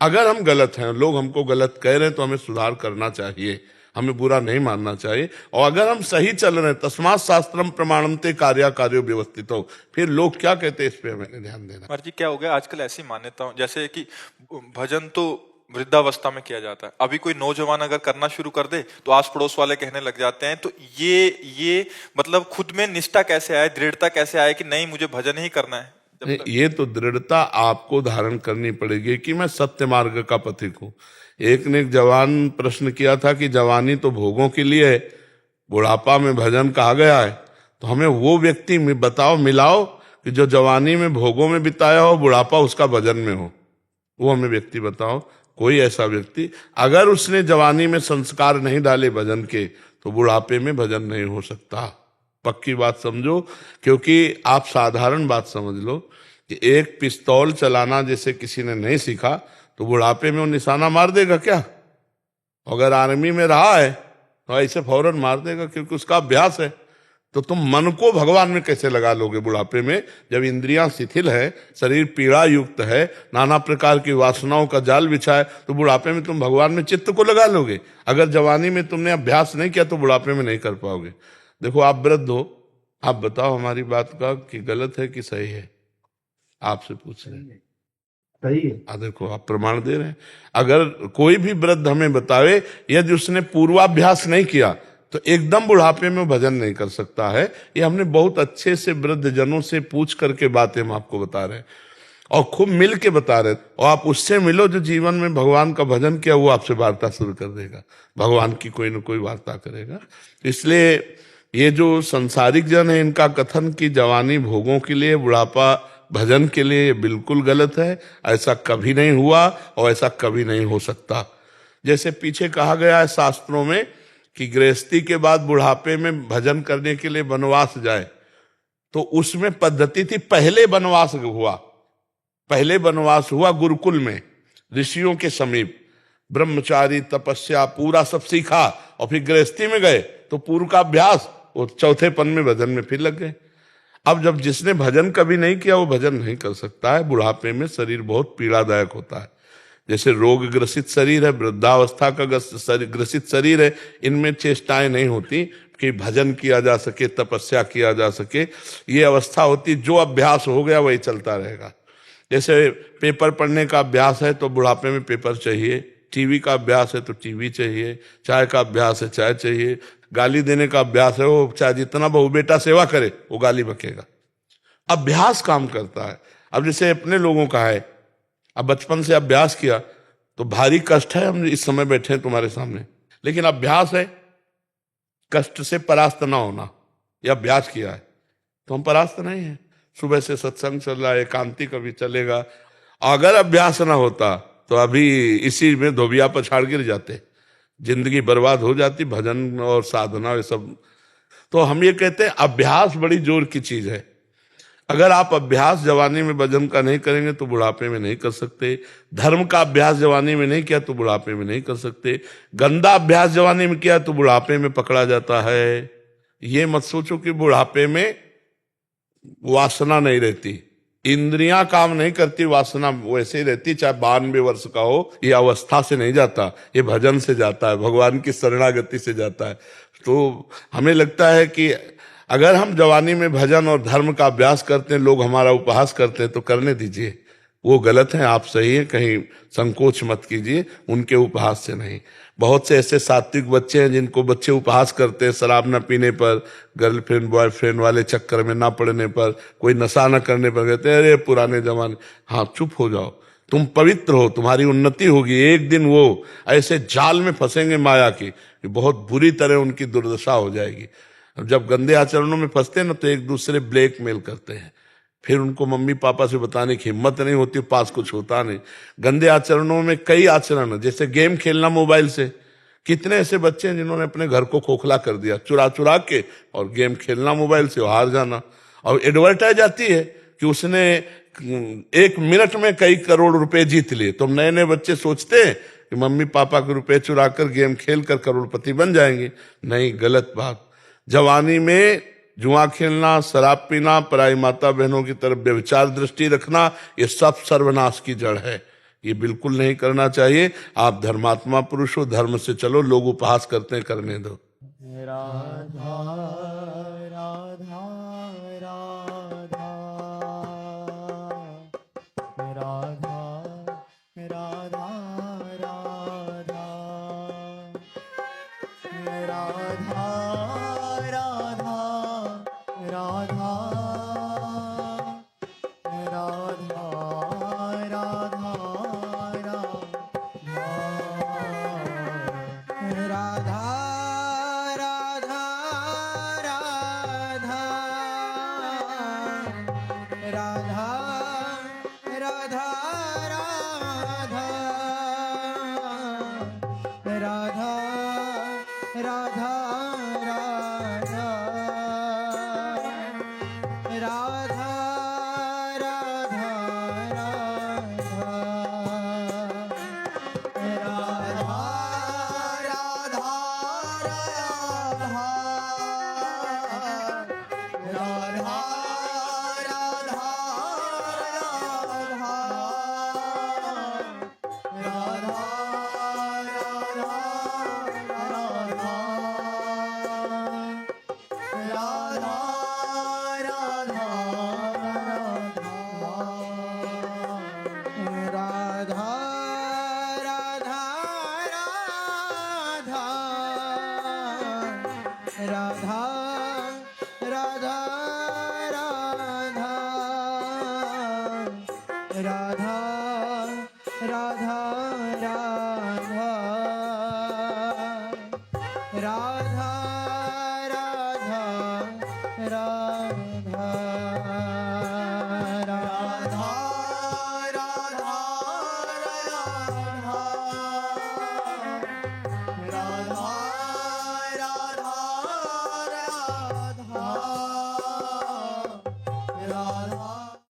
अगर हम गलत हैं, लोग हमको गलत कह रहे हैं, तो हमें सुधार करना चाहिए, हमें बुरा नहीं मानना चाहिए। और अगर हम सही चल रहे हैं, तस्मात् शास्त्रम प्रमाणन्ते कार्या कार्यो व्यवस्थितो, फिर लोग क्या कहते हैं इस पे हमें ध्यान देना। महाराज जी, क्या हो गया आजकल ऐसी मान्यता, जैसे कि भजन तो वृद्धावस्था में किया जाता है, अभी कोई नौजवान अगर करना शुरू कर दे तो आस पड़ोस वाले कहने लग जाते हैं। तो ये मतलब खुद में निष्ठा कैसे आए, दृढ़ता कैसे आए कि नहीं मुझे भजन ही करना है? ये तो दृढ़ता आपको धारण करनी पड़ेगी कि मैं सत्य मार्ग का पथिक हूं। एक ने एक जवान प्रश्न किया था कि जवानी तो भोगों के लिए है, बुढ़ापा में भजन कहा गया है, तो हमें वो व्यक्ति बताओ, मिलाओ कि जो जवानी में भोगों में बिताया हो, बुढ़ापा उसका भजन में हो। वो हमें व्यक्ति बताओ, कोई ऐसा व्यक्ति। अगर उसने जवानी में संस्कार नहीं डाले भजन के, तो बुढ़ापे में भजन नहीं हो सकता। पक्की बात समझो, क्योंकि आप साधारण बात समझ लो कि एक पिस्तौल चलाना जैसे किसी ने नहीं सीखा तो बुढ़ापे में वो निशाना मार देगा क्या? अगर आर्मी में रहा है तो ऐसे फौरन मार देगा, क्योंकि उसका अभ्यास है। तो तुम मन को भगवान में कैसे लगा लोगे बुढ़ापे में, जब इंद्रियां शिथिल है, शरीर पीड़ा युक्त है, नाना प्रकार की वासनाओं का जाल बिछा है, तो बुढ़ापे में तुम भगवान में चित्त को लगा लोगे। अगर जवानी में तुमने अभ्यास नहीं किया तो बुढ़ापे में नहीं कर पाओगे। देखो आप वृद्ध हो, आप बताओ हमारी बात का कि गलत है कि सही है, आपसे पूछ रहे हैं। सही है। देखो आप प्रमाण दे रहे हैं। अगर कोई भी वृद्ध हमें बतावे यदि उसने पूर्वाभ्यास नहीं किया तो एकदम बुढ़ापे में भजन नहीं कर सकता है। ये हमने बहुत अच्छे से वृद्ध जनों से पूछ करके बातें हम आपको बता रहे हैं और खूब मिल के बता रहे हैं। और आप उससे मिलो जो जीवन में भगवान का भजन किया, वो आपसे वार्ता शुरू कर देगा, भगवान की कोई न कोई वार्ता करेगा। इसलिए ये जो संसारिक जन है, इनका कथन कि जवानी भोगों के लिए, बुढ़ापा भजन के लिए, ये बिल्कुल गलत है। ऐसा कभी नहीं हुआ और ऐसा कभी नहीं हो सकता। जैसे पीछे कहा गया है शास्त्रों में कि गृहस्थी के बाद बुढ़ापे में भजन करने के लिए वनवास जाए, तो उसमें पद्धति थी, पहले वनवास हुआ गुरुकुल में, ऋषियों के समीप, ब्रह्मचारी तपस्या पूरा सब सीखा, और फिर गृहस्थी में गए तो पूर्व का अभ्यास, वो चौथे पन में भजन में फिर लग गए। अब जब जिसने भजन कभी नहीं किया वो भजन नहीं कर सकता है। बुढ़ापे में शरीर बहुत पीड़ादायक होता है। जैसे रोग ग्रसित शरीर है, वृद्धावस्था का ग्रसित शरीर है, इनमें चेष्टाएं नहीं होती कि भजन किया जा सके, तपस्या किया जा सके। ये अवस्था होती, जो अभ्यास हो गया वही चलता रहेगा। जैसे पेपर पढ़ने का अभ्यास है तो बुढ़ापे में पेपर चाहिए, टीवी का अभ्यास है तो टीवी चाहिए, चाय का अभ्यास है चाय चाहिए, गाली देने का अभ्यास है, वो चाहे जितना बहू बेटा सेवा करे वो गाली बकेगा। अभ्यास काम करता है। अब जैसे अपने लोगों का है, अब बचपन से अभ्यास किया तो भारी कष्ट है, हम इस समय बैठे हैं तुम्हारे सामने, लेकिन अभ्यास है। कष्ट से परास्त ना होना, यह अभ्यास किया है तो हम परास्त नहीं है। सुबह से सत्संग चल रहा है, एकांती कभी चलेगा। अगर अभ्यास ना होता तो अभी इसी में धोबिया पछाड़ गिर जाते, जिंदगी बर्बाद हो जाती। भजन और साधना ये सब, तो हम ये कहते हैं अभ्यास बड़ी जोर की चीज है। अगर आप अभ्यास जवानी में भजन का नहीं करेंगे तो बुढ़ापे में नहीं कर सकते। धर्म का अभ्यास जवानी में नहीं किया तो बुढ़ापे में नहीं कर सकते। गंदा अभ्यास जवानी में किया तो बुढ़ापे में पकड़ा जाता है। ये मत सोचो कि बुढ़ापे में वासना नहीं रहती, इंद्रियां काम नहीं करती, वासना वैसे ही रहती, चाहे 92 वर्ष का हो। ये अवस्था से नहीं जाता, ये भजन से जाता है, भगवान की शरणागति से जाता है। तो हमें लगता है कि अगर हम जवानी में भजन और धर्म का अभ्यास करते हैं, लोग हमारा उपहास करते हैं, तो करने दीजिए, वो गलत है, आप सही है, कहीं संकोच मत कीजिए, उनके उपहास से नहीं। बहुत से ऐसे सात्विक बच्चे हैं जिनको बच्चे उपहास करते हैं, शराब न पीने पर, गर्लफ्रेंड बॉयफ्रेंड वाले चक्कर में ना पड़ने पर, कोई नशा न करने पर, कहते हैं अरे पुराने जमाने। हाँ, चुप हो जाओ, तुम पवित्र हो, तुम्हारी उन्नति होगी। एक दिन वो ऐसे जाल में फंसेंगे माया की कि बहुत बुरी तरह उनकी दुर्दशा हो जाएगी। जब गंदे आचरणों में फंसते हैं ना, तो एक दूसरे ब्लैकमेल करते हैं, फिर उनको मम्मी पापा से बताने की हिम्मत नहीं होती, पास कुछ होता नहीं। गंदे आचरणों में कई आचरण है, जैसे गेम खेलना मोबाइल से। कितने ऐसे बच्चे हैं जिन्होंने अपने घर को खोखला कर दिया, चुरा चुरा के, और गेम खेलना मोबाइल से, हार जाना। और एडवर्टाइज आती है कि उसने 1 मिनट में कई करोड़ रुपए जीत लिए। तो नए नए बच्चे सोचते हैं कि मम्मी पापा के रुपए चुरा कर गेम खेल कर करोड़पति बन जाएंगे। नहीं, गलत बात। जवानी में जुआ खेलना, शराब पीना, पराई माता बहनों की तरफ व्यभिचार दृष्टि रखना, ये सब सर्वनाश की जड़ है। ये बिल्कुल नहीं करना चाहिए। आप धर्मात्मा पुरुष हो, धर्म से चलो, लोग उपहास करते हैं, करने दो। राधा राधा राधा राधा राधा राधा राधा